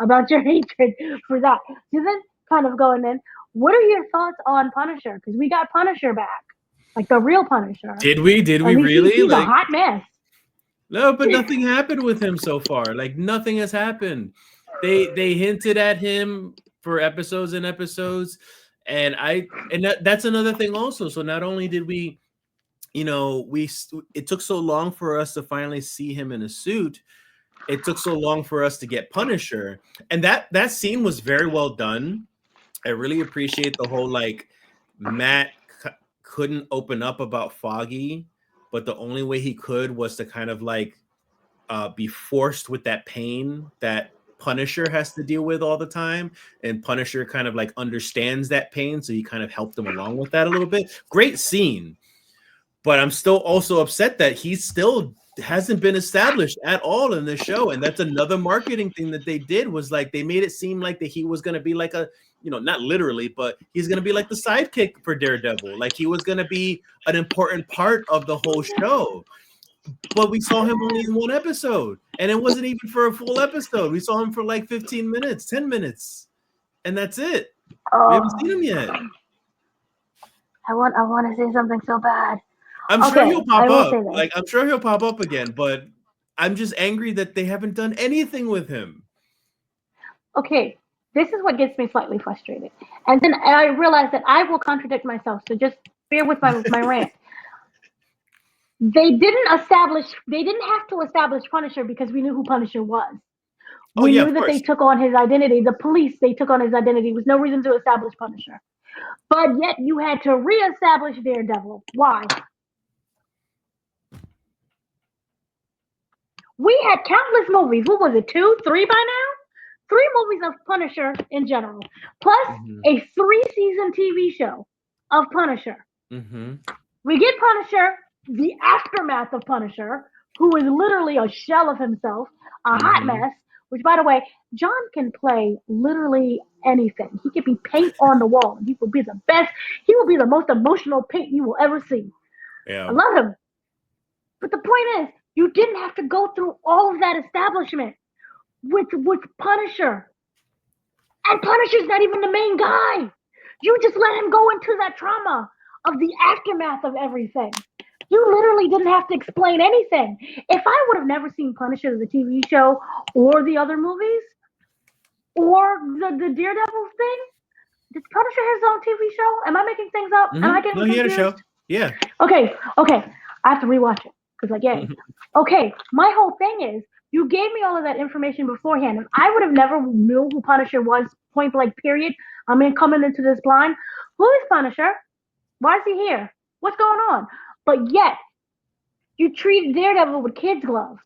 about your hatred for that. So then, kind of going in, what are your thoughts on Punisher? Because we got Punisher back, like the real Punisher. Did we really? He's a hot mess. No, but nothing happened with him so far. Like, nothing has happened. They hinted at him for episodes and episodes, and that's another thing also. So not only did we, it took so long for us to finally see him in a suit. It took so long for us to get Punisher, and that scene was very well done. I really appreciate the whole, like, Matt couldn't open up about Foggy, but the only way he could was to kind of like be forced with that pain that Punisher has to deal with all the time, and Punisher kind of like understands that pain, so he kind of helped him along with that a little bit. Great scene, but I'm still also upset that he still hasn't been established at all in this show. And that's another marketing thing that they did, was like they made it seem like that he was going to be like a, not literally, but he's going to be like the sidekick for Daredevil. Like he was going to be an important part of the whole show. But we saw him only in one episode, and it wasn't even for a full episode. We saw him for like 15 minutes, 10 minutes, and that's it. We haven't seen him yet. I want to say something so bad. I'm sure he'll pop up. Like, I'm sure he'll pop up again, but I'm just angry that they haven't done anything with him. Okay, this is what gets me slightly frustrated. And then I realize that I will contradict myself, so just bear with my rant. They didn't have to establish Punisher because we knew who Punisher was. We knew that they took on his identity. The police, they took on his identity. There was no reason to establish Punisher. But yet you had to reestablish Daredevil. Why? We had countless movies. What was it, 2, 3 by now? 3 movies of Punisher in general. Plus a 3-season TV show of Punisher. Mm-hmm. We get Punisher, the aftermath of Punisher, who is literally a shell of himself, a hot mess, which, by the way, John can play literally anything. He could be paint on the wall. He will be the best. He will be the most emotional paint you will ever see. Yeah. I love him. But the point is, you didn't have to go through all of that establishment with Punisher. And Punisher's not even the main guy. You just let him go into that trauma of the aftermath of everything. You literally didn't have to explain anything. If I would have never seen Punisher, the TV show, or the other movies, or the Daredevil thing, Did Punisher his own TV show? Am I making things up? Am I getting No, he had a confused? show. Yeah. Okay. I have to rewatch it because, like, yay. Okay, my whole thing is you gave me all of that information beforehand, and I would have never knew who Punisher was. Point blank. Period. I mean, coming into this blind, who is Punisher? Why is he here? What's going on? But yet, you treated Daredevil with kids' gloves.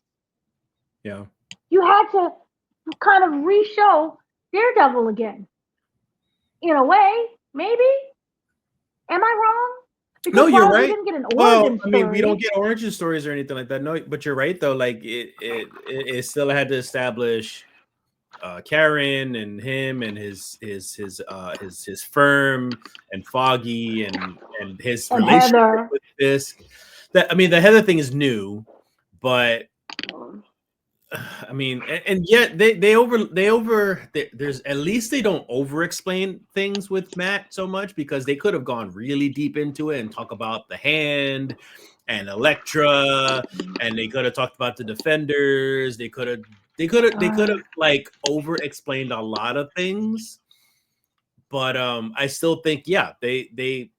Yeah. You had to kind of re-show Daredevil again. In a way, maybe. Am I wrong? Because No, you're while we right. didn't get an Well, origin I mean, we don't story, get origin stories or anything like that. No, but you're right though. Like it still had to establish Karen and him and his firm and Foggy and his and relationship Heather, with Fisk. That I mean, the Heather thing is new, but I mean, and yet there's at least they don't over explain things with Matt so much because they could have gone really deep into it and talk about the Hand and Elektra, and they could have talked about the Defenders. They could have like over explained a lot of things, but I still think yeah they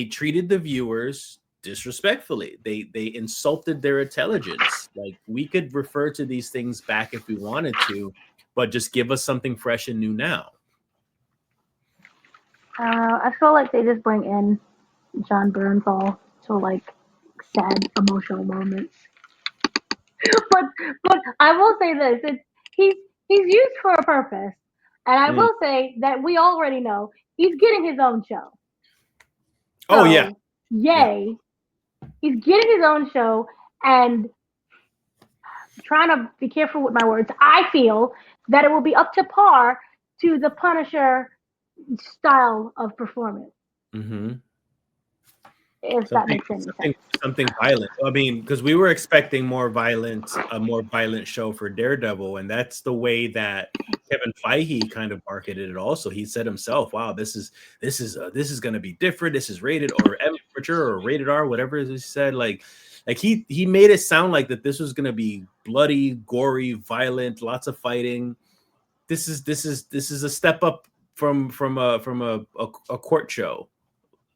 treated the viewers disrespectfully. They insulted their intelligence. Like we could refer to these things back if we wanted to, but just give us something fresh and new now. I feel like they just bring in John Bernthal to like sad emotional moments. but but I will say this: he's he's used for a purpose, and I Mm. will say that we already know he's getting his own show. Oh yeah, So yeah. yay, he's getting his own show, and trying to be careful with my words. I feel that it will be up to par to the Punisher style of performance, Mm-hmm. if that Something, makes any something, sense. something violent. I mean, because we were expecting a more violent show for Daredevil, and that's the way that Kevin Feige kind of marketed it. Also, he said himself, "Wow, this is going to be different. This is rated or mature or rated R, whatever he said." Like he made it sound like that this was going to be bloody, gory, violent, lots of fighting. This is a step up from a court show.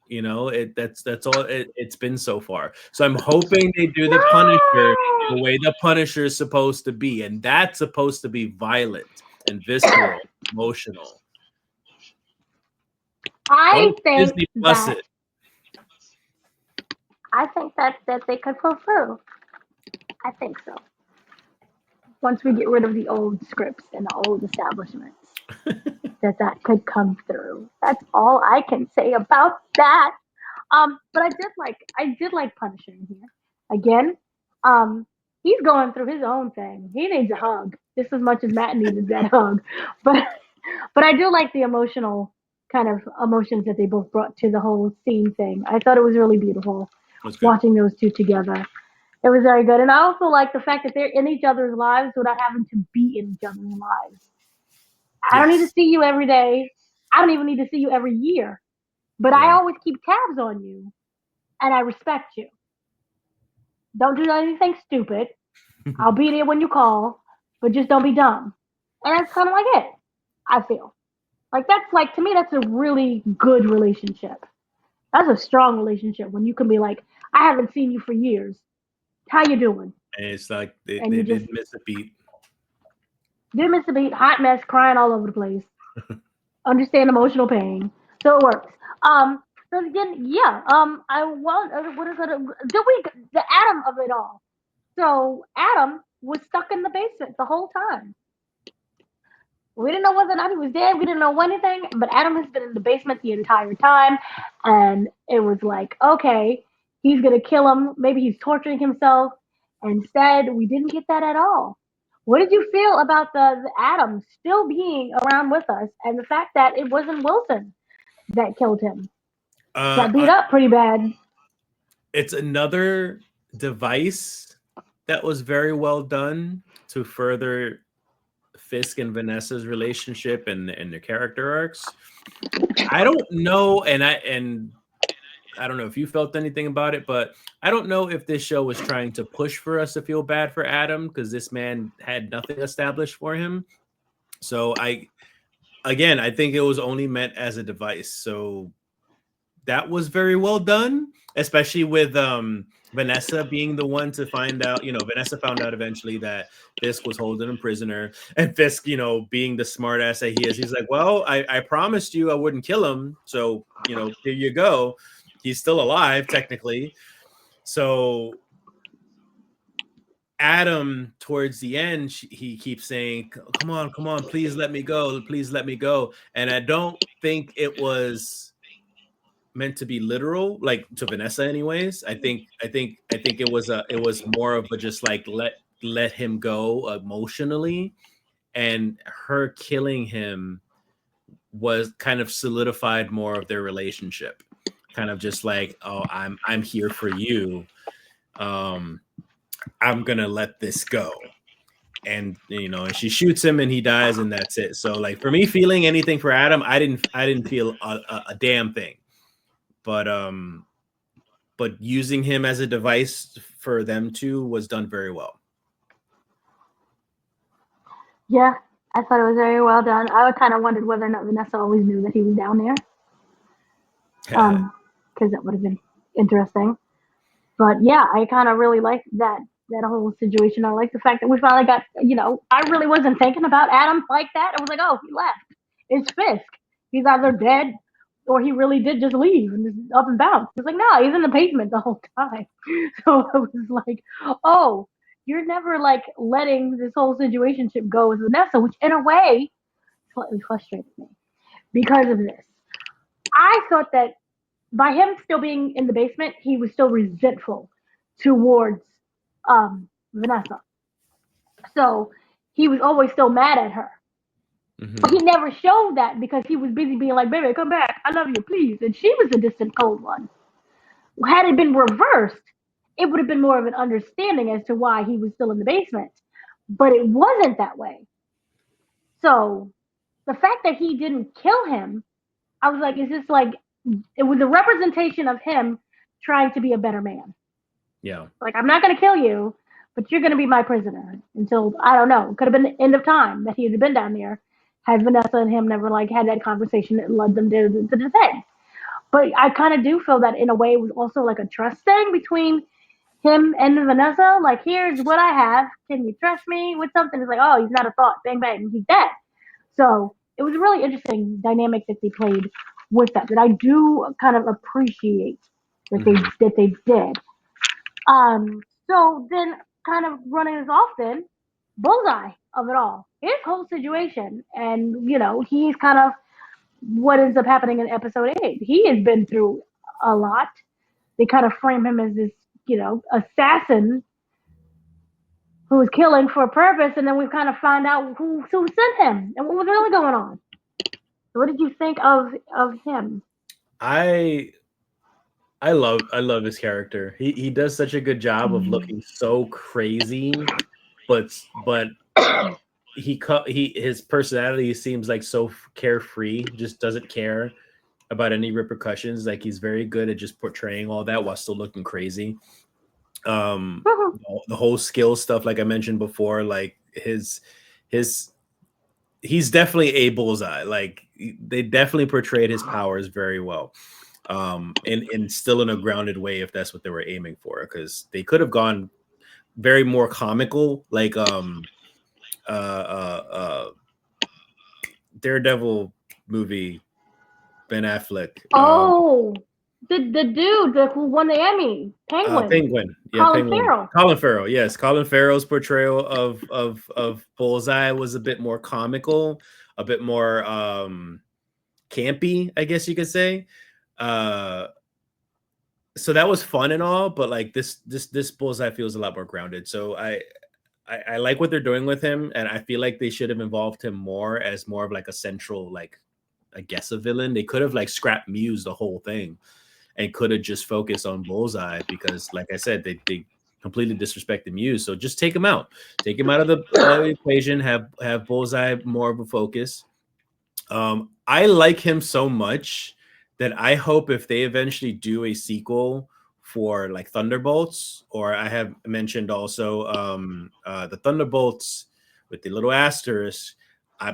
That's all it's been so far. So I'm hoping they do the Punisher the No! way the Punisher is supposed to be, and that's supposed to be violent and visceral, emotional. I Don't think Disney Plus that it. that they could pull through. I think so. Once we get rid of the old scripts and the old establishments, that could come through. That's all I can say about that. But I did like Punisher in here. Again, he's going through his own thing. He needs a hug just as much as Matt needed that hug. But but I do like the emotional kind of emotions that they both brought to the whole scene thing. I thought it was really beautiful That's good. watching those two together. It was very good. And I also like the fact that they're in each other's lives without having to be in each other's lives. I don't need to Yes. see you every day. I don't even need to see you every year. But I Yeah. always keep tabs on you and I respect you. Don't do anything stupid. I'll be there when you call, but just don't be dumb. And that's kind of like it, I feel. Like that's like to me that's a really good relationship. That's a strong relationship when you can be like, I haven't seen you for years. How you doing? And it's like they, And they you just didn't miss a beat. didn't miss a beat, hot mess, crying all over the place. Understand emotional pain. So it works. So again, yeah. I want. What is it? The Adam of it all? So Adam was stuck in the basement the whole time. We didn't know whether or not he was dead. We didn't know anything. But Adam has been in the basement the entire time, and it was like, okay, he's gonna kill him. Maybe he's torturing himself. Instead, we didn't get that at all. What did you feel about the Adam still being around with us, and the fact that it wasn't Wilson that killed him? Got beat I, up pretty bad. it's another device that was very well done to further Fisk and Vanessa's relationship and their character arcs. I don't know, and I don't know if you felt anything about it, but I don't know if this show was trying to push for us to feel bad for Adam because this man had nothing established for him. So again, I think it was only meant as a device. So that was very well done, especially with Vanessa being the one to find out. Vanessa found out eventually that Fisk was holding him prisoner, and Fisk, being the smart ass that he is, he's like, well, I promised you I wouldn't kill him, so here you go. He's still alive technically. So Adam, towards the end, he keeps saying, come on, please let me go, please let me go. And I don't think it was meant to be literal, like to Vanessa anyways. I think it was more of a just like let him go emotionally, and her killing him was kind of solidified more of their relationship, kind of just like, oh, I'm here for you, I'm gonna let this go. And and she shoots him and he dies, and that's it. So like, for me, feeling anything for Adam, I didn't feel a damn thing. But using him as a device for them two was done very well. Yeah, I thought it was very well done. I kind of wondered whether or not Vanessa always knew that he was down there, because that would have been interesting. But yeah, I kind of really liked that whole situation. I like the fact that we finally got, I really wasn't thinking about Adam like that. I was like, oh, he left. It's Fisk. He's either dead or he really did just leave and just up and bounce. It's like, no, he's in the basement the whole time. So I was like, oh, you're never like letting this whole situation go with Vanessa, which in a way slightly frustrated me because of this. I thought that by him still being in the basement, he was still resentful towards Vanessa. So he was always still mad at her. But he never showed that because he was busy being like, baby, come back. I love you, please. And she was the distant cold one. Had it been reversed, it would have been more of an understanding as to why he was still in the basement. But it wasn't that way. So the fact that he didn't kill him, I was like, is this like, it was a representation of him trying to be a better man. Yeah. Like, I'm not going to kill you, but you're going to be my prisoner until, I don't know, it could have been the end of time that he had been down there had Vanessa and him never like had that conversation that led them to the thing. But I kind of do feel that in a way it was also like a trust thing between him and Vanessa. Like, here's what I have. Can you trust me with something? It's like, oh, he's not a thought. Bang, bang, he's dead. So it was a really interesting dynamic that they played with that I do kind of appreciate that they did. So then, kind of running this off, then Bullseye of it all, his whole situation, and he's kind of what ends up happening in episode 8. He has been through a lot. They kind of frame him as this, assassin who was killing for a purpose, and then we kind of find out who sent him and what was really going on. So what did you think of him? I love his character. He does such a good job of looking so crazy, but his personality seems like so carefree, just doesn't care about any repercussions. Like, he's very good at just portraying all that while still looking crazy. The whole skill stuff, like I mentioned before, like his he's definitely a bullseye. Like, they definitely portrayed his powers very well. And still in a grounded way, if that's what they were aiming for, because they could have gone very more comical, like Daredevil movie, Ben Affleck. The dude who won the Emmy, Penguin. Yeah, Colin Penguin. Farrell. Colin Farrell. Yes, Colin Farrell's portrayal of Bullseye was a bit more comical, a bit more campy, I guess you could say. So that was fun and all, but like this Bullseye feels a lot more grounded. So I like what they're doing with him, and I feel like they should have involved him more as more of like a central, like, I guess, a villain. They could have like scrapped Muse the whole thing and could have just focused on Bullseye, because like I said, they completely disrespected Muse. So just take him out of the equation, have Bullseye more of a focus. I like him so much that I hope if they eventually do a sequel for like Thunderbolts, or I have mentioned also the Thunderbolts with the little asterisk,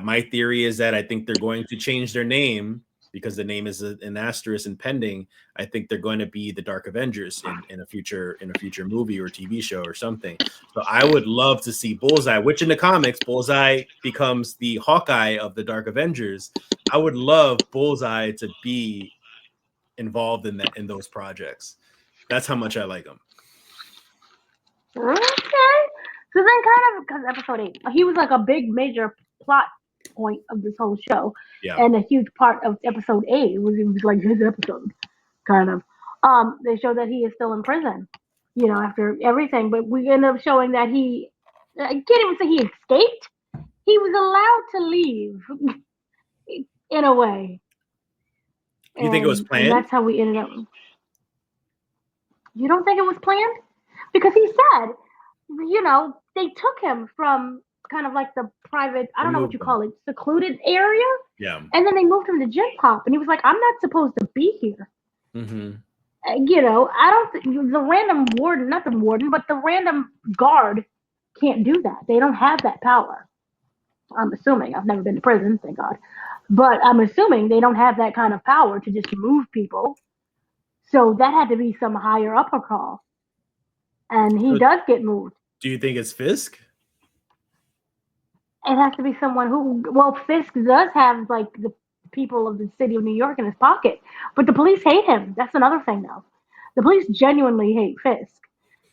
My theory is that I think they're going to change their name because the name is an asterisk and pending. I think they're going to be the Dark Avengers in a future movie or TV show or something. So I would love to see Bullseye, which in the comics, Bullseye becomes the Hawkeye of the Dark Avengers. I would love Bullseye to be involved in those projects. That's how much I like him. Okay. So then, kind of, because episode 8, he was like a big major plot point of this whole show, Yeah. and a huge part of episode 8 was like his episode, kind of. They show that he is still in prison, after everything, but we end up showing that I can't even say he escaped. He was allowed to leave, in a way. You think it was And planned? that's how we ended up. You don't think it was planned? Because he said, they took him from kind of like the private, I don't know what you call it, secluded area. Yeah. And then they moved him to Gen Pop. And he was like, I'm not supposed to be here. Mm-hmm. I don't think the random warden, not the warden, but the random guard can't do that. They don't have that power. I'm assuming. I've never been to prison, thank God. But I'm assuming they don't have that kind of power to just move people. So that had to be some higher upper call. And he does get moved. Do you think it's Fisk? It has to be someone Fisk does have like the people of the city of New York in his pocket, but the police hate him. That's another thing, though. The police genuinely hate Fisk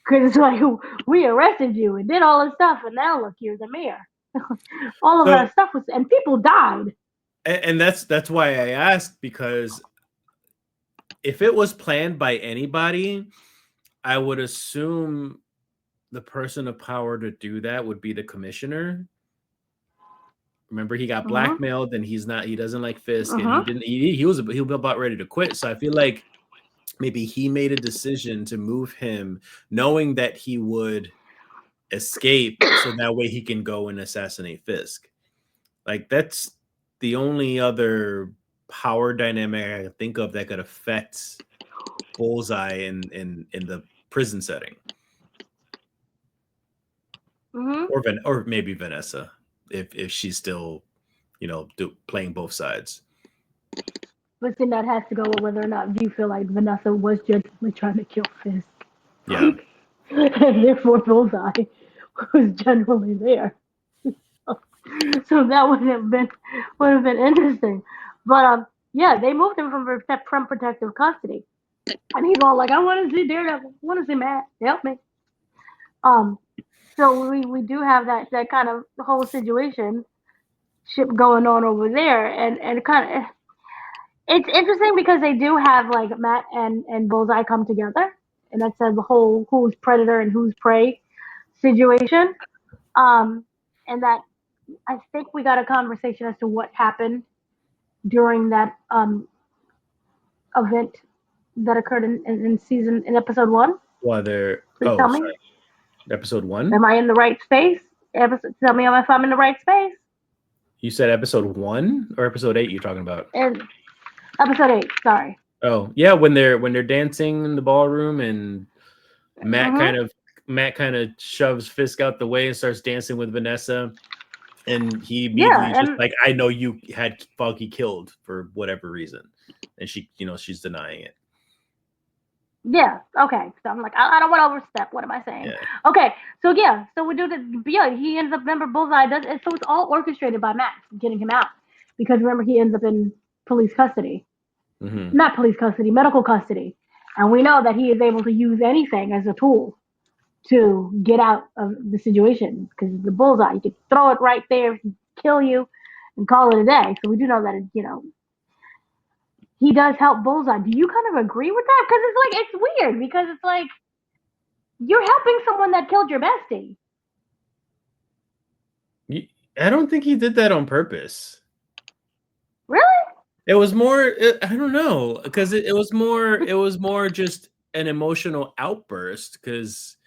because it's like, we arrested you and did all this stuff, and now look, you're the mayor. All of that stuff and people died. And that's why I asked, because if it was planned by anybody, I would assume the person of power to do that would be the commissioner. Remember, he got blackmailed, and he doesn't like Fisk, and he was about ready to quit. So I feel like maybe he made a decision to move him, knowing that he would escape, so that way he can go and assassinate Fisk. Like, that's the only other power dynamic I can think of that could affect Bullseye in the prison setting. Or maybe Vanessa, if she's still, playing both sides. But then that has to go with whether or not you feel like Vanessa was genuinely trying to kill Fisk. Yeah. And therefore Bullseye was genuinely there. So that would have been interesting. But yeah, they moved him from protective custody. And he's all like, I want to see Daredevil. I want to see Matt. Help me. So we do have that kind of whole situation ship going on over there, and kind of it's interesting because they do have like Matt and Bullseye come together, and that's the whole who's predator and who's prey situation. And that I think we got a conversation as to what happened during that event that occurred in episode 1. Please tell me. Sorry. Episode 1? Am I in the right space? Tell me if I'm in the right space. You said episode 1 or episode 8 you're talking about? And episode 8, sorry. Oh, yeah, when they're dancing in the ballroom, and Matt kind of shoves Fisk out the way and starts dancing with Vanessa, and he immediately just like, I know you had Foggy killed for whatever reason, and she, she's denying it. Yeah. Okay. So I'm like, I don't want to overstep. What am I saying? Yeah. Okay. So we do the. Yeah. He ends up. Remember, Bullseye does. And so it's all orchestrated by Matt getting him out, because remember, he ends up in police custody. Not police custody, medical custody, and we know that he is able to use anything as a tool to get out of the situation, because the Bullseye, you could throw it right there, kill you, and call it a day. So we do know that he does help Bullseye. Do you kind of agree with that? Because it's weird, because it's like you're helping someone that killed your bestie. I don't think he did that on purpose. Really? It was more, I don't know, because it was more just an emotional outburst, because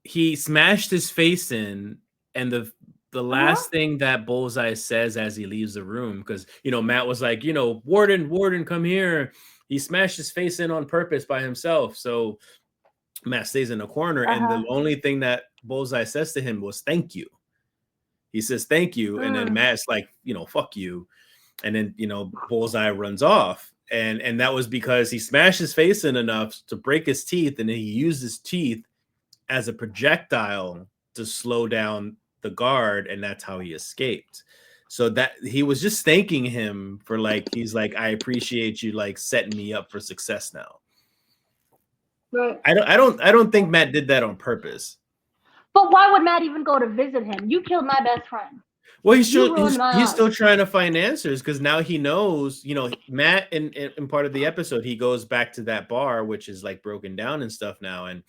he smashed his face in, and the last thing that Bullseye says as he leaves the room, because Matt was like, Warden, come here. He smashed his face in on purpose by himself. So Matt stays in the corner, and the only thing that Bullseye says to him was thank you. He says thank you, and then Matt's like, fuck you, and then Bullseye runs off, and that was because he smashed his face in enough to break his teeth, and then he used his teeth as a projectile to slow down the guard, and that's how he escaped. So that he was just thanking him for he's like, I appreciate you setting me up for success now. Right. I don't think Matt did that on purpose. But why would Matt even go to visit him? You killed my best friend. Well, he's still trying to find answers because now he knows, Matt in part of the episode, he goes back to that bar, which is broken down and stuff now. And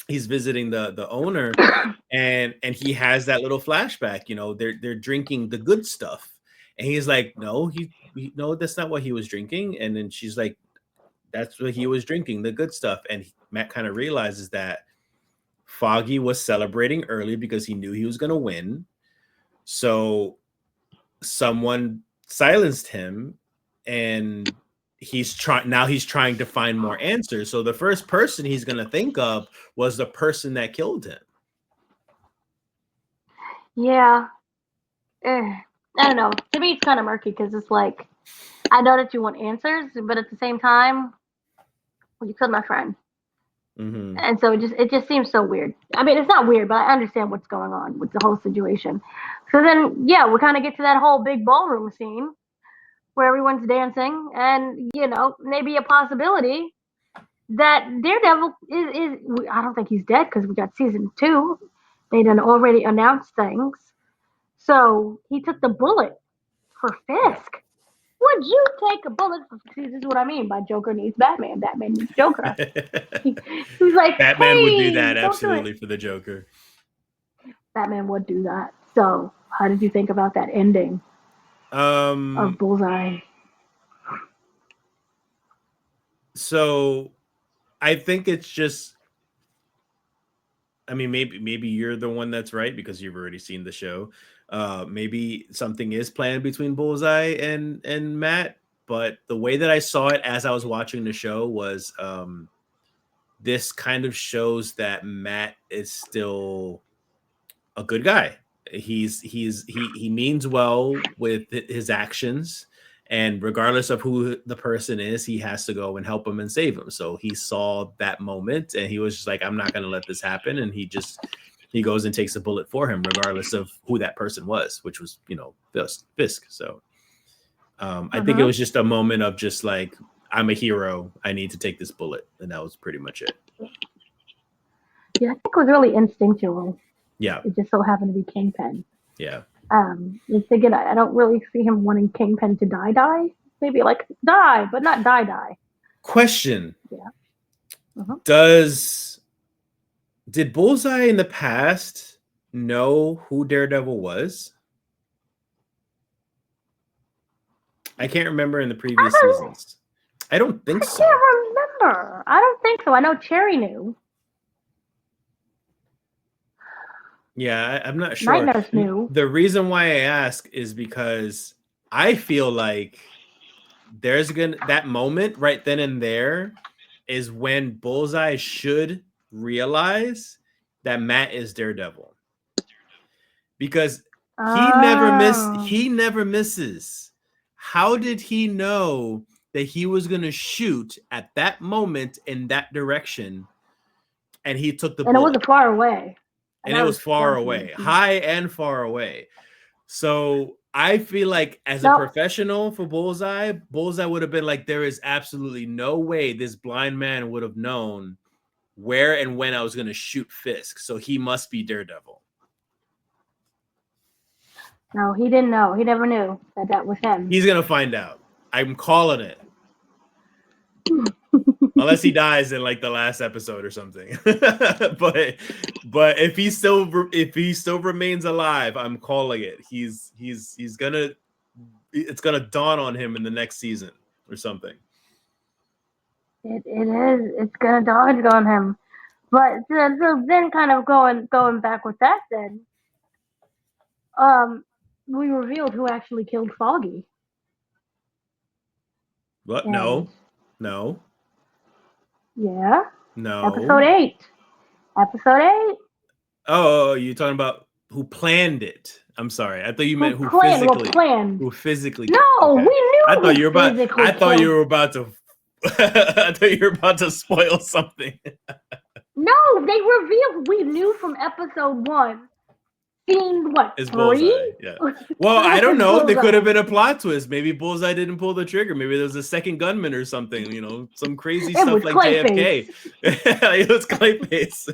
he's visiting the owner and he has that little flashback, they're drinking the good stuff. And he's like, no, that's not what he was drinking. And then she's like, that's what he was drinking, the good stuff. And Matt kind of realizes that Foggy was celebrating early because he knew he was going to win. So someone silenced him, and he's trying to find more answers. So the first person he's going to think of was the person that killed him. Yeah. I don't know. To me, it's kind of murky because it's like, I know that you want answers, but at the same time, well, you killed my friend. Mm-hmm. And so it just seems so weird. I mean, it's not weird, but I understand what's going on with the whole situation. So then, yeah, we kind of get to that whole big ballroom scene where everyone's dancing, and maybe a possibility that Daredevil is I don't think he's dead because we got season 2. They done already announced things. So he took the bullet for Fisk. Would you take a bullet for? See, this is what I mean by Joker needs Batman. Batman needs Joker. He's like, Batman hey, would do that don't absolutely do for the Joker. Batman would do that. So, how did you think about that ending of Bullseye? So, I think it's just. I mean, maybe you're the one that's right because you've already seen the show. Maybe something is planned between Bullseye and Matt, but the way that I saw it as I was watching the show was this kind of shows that Matt is still a good guy. He means well with his actions, and regardless of who the person is, he has to go and help him and save him. So he saw that moment and he was just like, I'm not going to let this happen. And he goes and takes a bullet for him, regardless of who that person was, which was, Fisk. So I think it was just a moment of just like, I'm a hero. I need to take this bullet. And that was pretty much it. Yeah, I think it was really instinctual. Yeah. It just so happened to be Kingpin. Yeah. Again, I don't really see him wanting Kingpin to die. Maybe die, but not die. Question. Yeah. Did Bullseye in the past know who Daredevil was? I can't remember in the previous seasons. I don't think so. I can't remember. I don't think so. I know Cherry knew. Yeah, I'm not sure. Night Nurse knew. The reason why I ask is because I feel like that moment right then and there is when Bullseye should realize that Matt is Daredevil, because he never misses. How did he know that he was going to shoot at that moment in that direction? And he took the bullet. And it wasn't far away. And it was far away, high and far away. So I feel like as a professional for Bullseye would have been like, there is absolutely no way this blind man would have known where and when I was going to shoot Fisk. So he must be Daredevil. No, he didn't know. He never knew that was him. He's going to find out. I'm calling it. Unless he dies in the last episode or something. but if he still remains alive, I'm calling it. It's gonna dawn on him in the next season or something. It is. It's gonna dawn on him. But so then, kind of going back with that, then, we revealed who actually killed Foggy. What? No. Yeah. No. Episode 8. Oh, you talking about who planned it. I'm sorry. I thought you meant who physically. No, okay. we knew. I thought you were about to. I thought you were about to spoil something. No, they revealed. We knew from episode 1. Scene what? It's 3? Bullseye. Yeah. Well, I don't know. There could have been a plot twist. Maybe Bullseye didn't pull the trigger. Maybe there was a second gunman or something. You know, some crazy stuff like JFK. It was Clayface.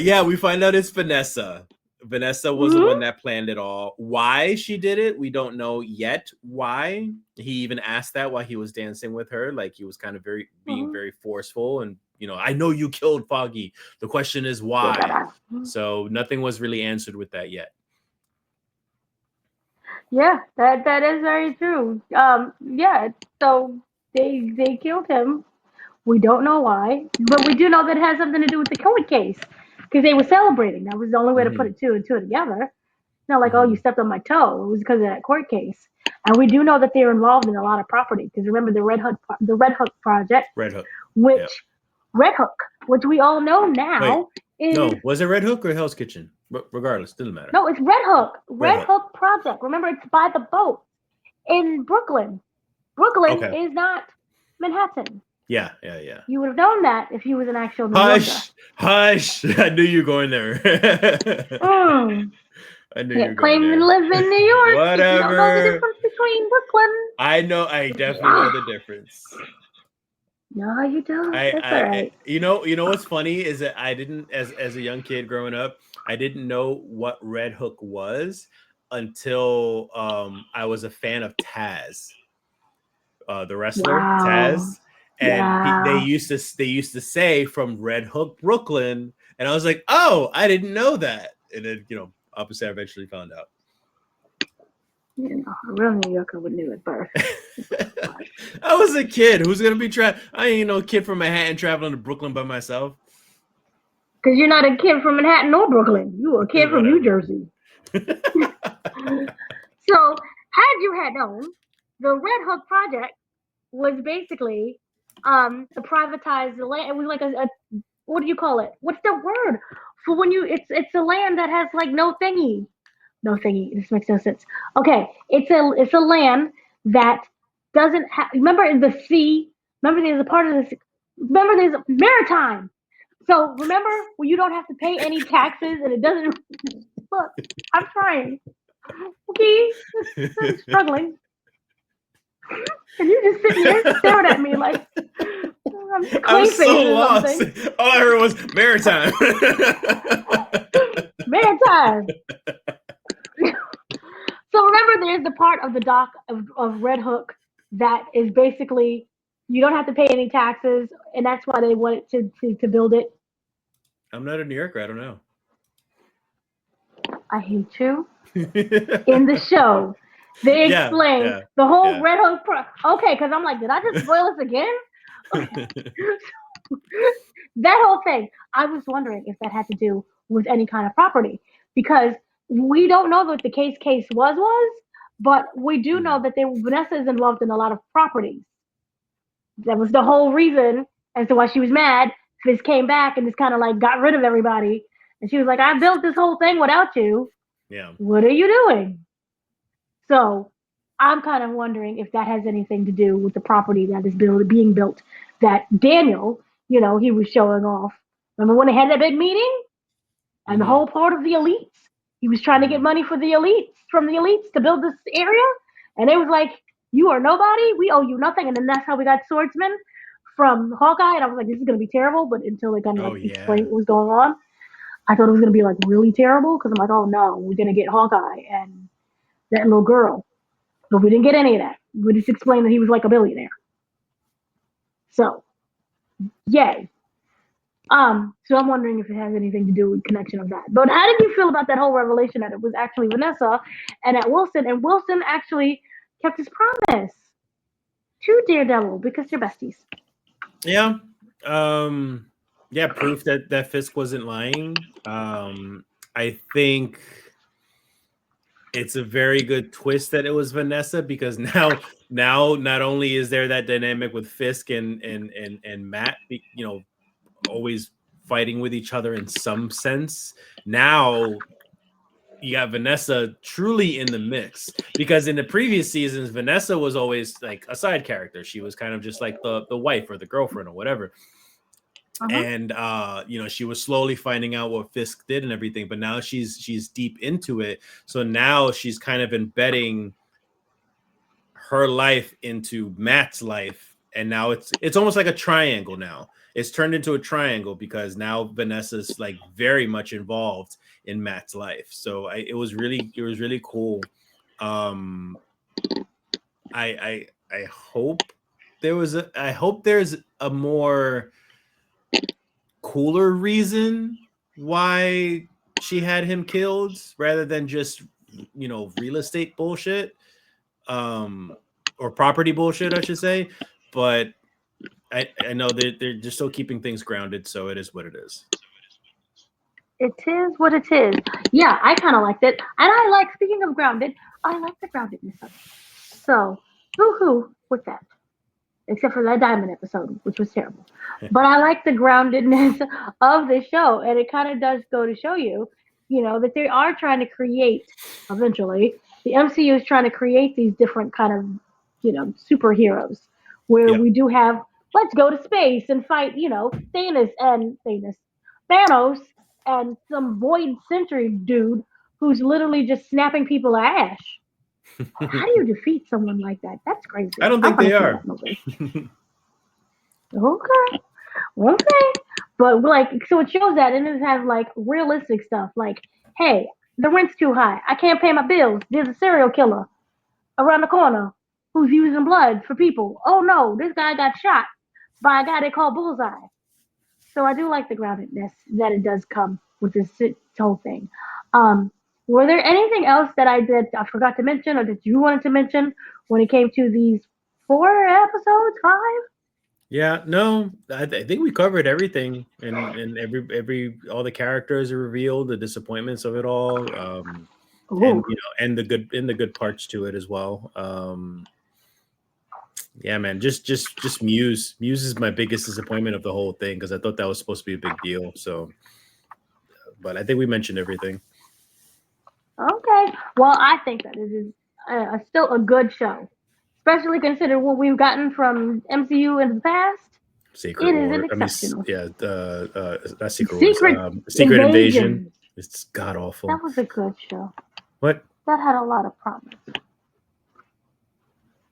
Yeah, we find out it's Vanessa. Vanessa was the one that planned it all. Why she did it, we don't know yet. Why he even asked that while he was dancing with her, like he was kind of being very forceful, and you know, I know you killed Foggy. The question is why. So nothing was really answered with that yet. Yeah, that is very true. Yeah, so they killed him. We don't know why, but we do know that it has something to do with the court case because they were celebrating. That was the only way to put 2 and 2 together. It's not like, oh, you stepped on my toe. It was because of that court case. And we do know that they're involved in a lot of property because remember the Red Hook project, Red Hook, Red Hook, which we all know now. Was it Red Hook or Hell's Kitchen? Regardless, doesn't matter. No, it's Red Hook. Red Hook project. Remember, it's by the boat in Brooklyn. Brooklyn is not Manhattan. Yeah. You would have known that if he was an actual New Yorker. Hush! I knew you were going there. I knew you were claim going there. to live in New York. Whatever. You don't know the difference between Brooklyn. I know. I definitely know the difference. No, you don't. That's all right. You know what's funny is that I didn't, as a young kid growing up, I didn't know what Red Hook was until I was a fan of Taz, the wrestler Taz. And they used to say from Red Hook, Brooklyn, and I was like, oh, I didn't know that. And then obviously, I eventually found out. A real New Yorker would knew at birth. I was a kid. Who's gonna be I ain't no kid from Manhattan traveling to Brooklyn by myself. Because you're not a kid from Manhattan or Brooklyn. You were a kid from New Jersey. So, had you had known, the Red Hook project was basically to privatize the land. It was like a what do you call it? What's the word for when you? It's a land that has like no thingy. This makes no sense. Okay, it's a land that doesn't have. Remember the sea. Remember there's a part of this. Remember there's maritime. So remember when you don't have to pay any taxes and it doesn't. Look, I'm trying. Okay, I'm struggling. And you just sitting there staring at me like I was so lost. All I heard was maritime. Maritime. So remember, there's the part of the dock of Red Hook that is basically you don't have to pay any taxes, and that's why they wanted to build it. I'm not a New Yorker. I don't know. I hate you. In the show, they explain the whole Red Hook. Okay, because I'm like, did I just spoil this again? Okay. That whole thing. I was wondering if that had to do with any kind of property because we don't know what the case was, but we do know that Vanessa is involved in a lot of properties. That was the whole reason as to why she was mad. Fisk came back and just kind of like got rid of everybody. And she was like, I built this whole thing without you. Yeah. What are you doing? So I'm kind of wondering if that has anything to do with the property that is being built that Daniel, he was showing off. Remember when they had that big meeting? And the whole part of the elites? He was trying to get money from the elites to build this area. And it was like, you are nobody. We owe you nothing. And then that's how we got Swordsman from Hawkeye. And I was like, this is going to be terrible. But until they kind of explained what was going on, I thought it was going to be like really terrible. Because I'm like, oh no, we're going to get Hawkeye and that little girl. But we didn't get any of that. We just explained that he was like a billionaire. So, yay. So I'm wondering if it has anything to do with connection of that. But how did you feel about that whole revelation that it was actually Vanessa and at Wilson, and Wilson actually kept his promise to Daredevil because they're besties? Yeah. Proof that Fisk wasn't lying. I think it's a very good twist that it was Vanessa because now not only is there that dynamic with Fisk and Matt, always fighting with each other in some sense. Now you got Vanessa truly in the mix, because in the previous seasons, Vanessa was always like a side character. She was kind of just like the wife or the girlfriend or whatever. And she was slowly finding out what Fisk did and everything, but now she's deep into it. So now she's kind of embedding her life into Matt's life, and now it's almost like a triangle. Now it's turned into a triangle because now Vanessa's like very much involved in Matt's life. So it was really cool. I hope there's a more cooler reason why she had him killed rather than just real estate bullshit, or property bullshit, I should say. But I know they're just still keeping things grounded, so it is what it is. It is what it is. Yeah, I kind of liked it, and I like. Speaking of grounded, I like the groundedness of it. So, boo-hoo with that. Except for that diamond episode, which was terrible. But I like the groundedness of the show, and it kind of does go to show you, that they are trying to create, eventually, the MCU is trying to create these different kind of, superheroes, where we do have, let's go to space and fight, Thanos, and some Void Sentry dude who's literally just snapping people ash. How do you defeat someone like that? That's crazy. I don't think they are. Okay. But so it shows that, and it has like realistic stuff. Like, hey, the rent's too high. I can't pay my bills. There's a serial killer around the corner who's using blood for people. Oh no, this guy got shot by a guy they call Bullseye. So I do like the groundedness that it does come with this whole thing. Were there anything else that I forgot to mention, or that you wanted to mention when it came to these 4 episodes, 5? Yeah, no, I think we covered everything, and every all the characters are revealed, the disappointments of it all, and the good parts to it as well. Yeah, man, just Muse. Muse is my biggest disappointment of the whole thing, because I thought that was supposed to be a big deal. So, but I think we mentioned everything. Okay. Well, I think that it is still a good show, especially considering what we've gotten from MCU in the past. Secret War. Exceptional. Not Secret Wars. Secret Invasion. It's god awful. That was a good show. What? That had a lot of promise.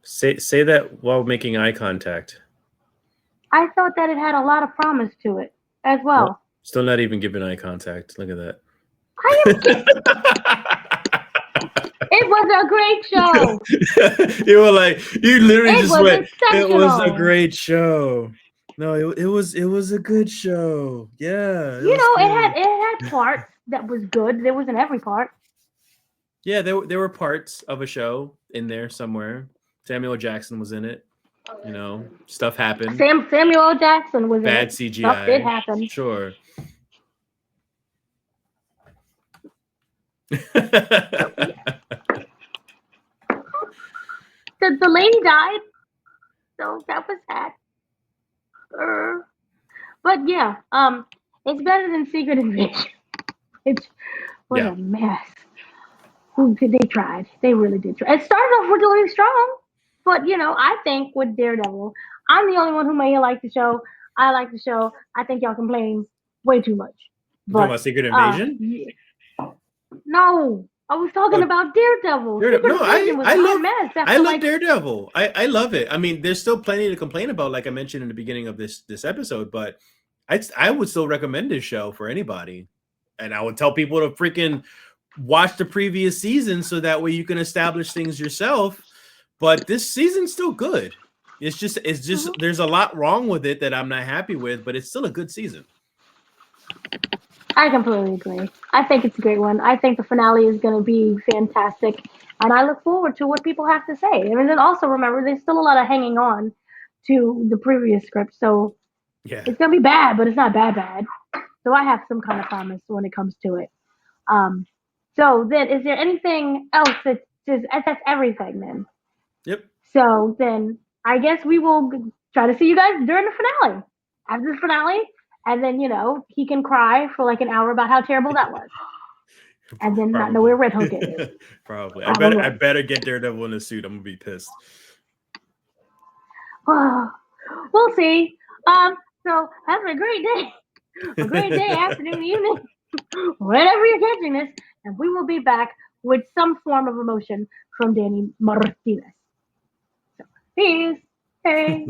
Say that while making eye contact. I thought that it had a lot of promise to it as well. Still not even giving eye contact. Look at that. It was a great show. You were like, you literally just went, it was a great show. No, it was a good show. Yeah. It had parts that was good. There wasn't every part. Yeah, there were parts of a show in there somewhere. Samuel Jackson was in it. Stuff happened. Samuel Jackson was bad in it. CGI. Stuff did happen. Sure. The lady died, so that was sad. But yeah, it's better than Secret Invasion. What a mess. They tried. They really did try. It started off really strong, but I think with Daredevil, I'm the only one who may like the show. I like the show. I think y'all complain way too much. But, talking about Secret Invasion? No, I was talking about Daredevil. I love Daredevil. I love it. I mean, there's still plenty to complain about, like I mentioned in the beginning of this episode, but I would still recommend this show for anybody. And I would tell people to freaking watch the previous season so that way you can establish things yourself. But this season's still good. It's just there's a lot wrong with it that I'm not happy with, but it's still a good season. I completely agree. I think it's a great one. I think the finale is going to be fantastic, and I look forward to what people have to say. And then also remember, there's still a lot of hanging on to the previous script, so it's going to be bad, but it's not bad. So I have some kind of promise when it comes to it. So then, is there anything else that's everything then? Yep. So then, I guess we will try to see you guys during the finale. After the finale, and then he can cry for like an hour about how terrible that was, and then not know where Red Hook is. Probably. I better get Daredevil in a suit. I'm gonna be pissed. We'll see. So have a great day. A great day, afternoon, evening, whenever you're catching this, and we will be back with some form of emotion from Danny Martinez. So, peace. Hey.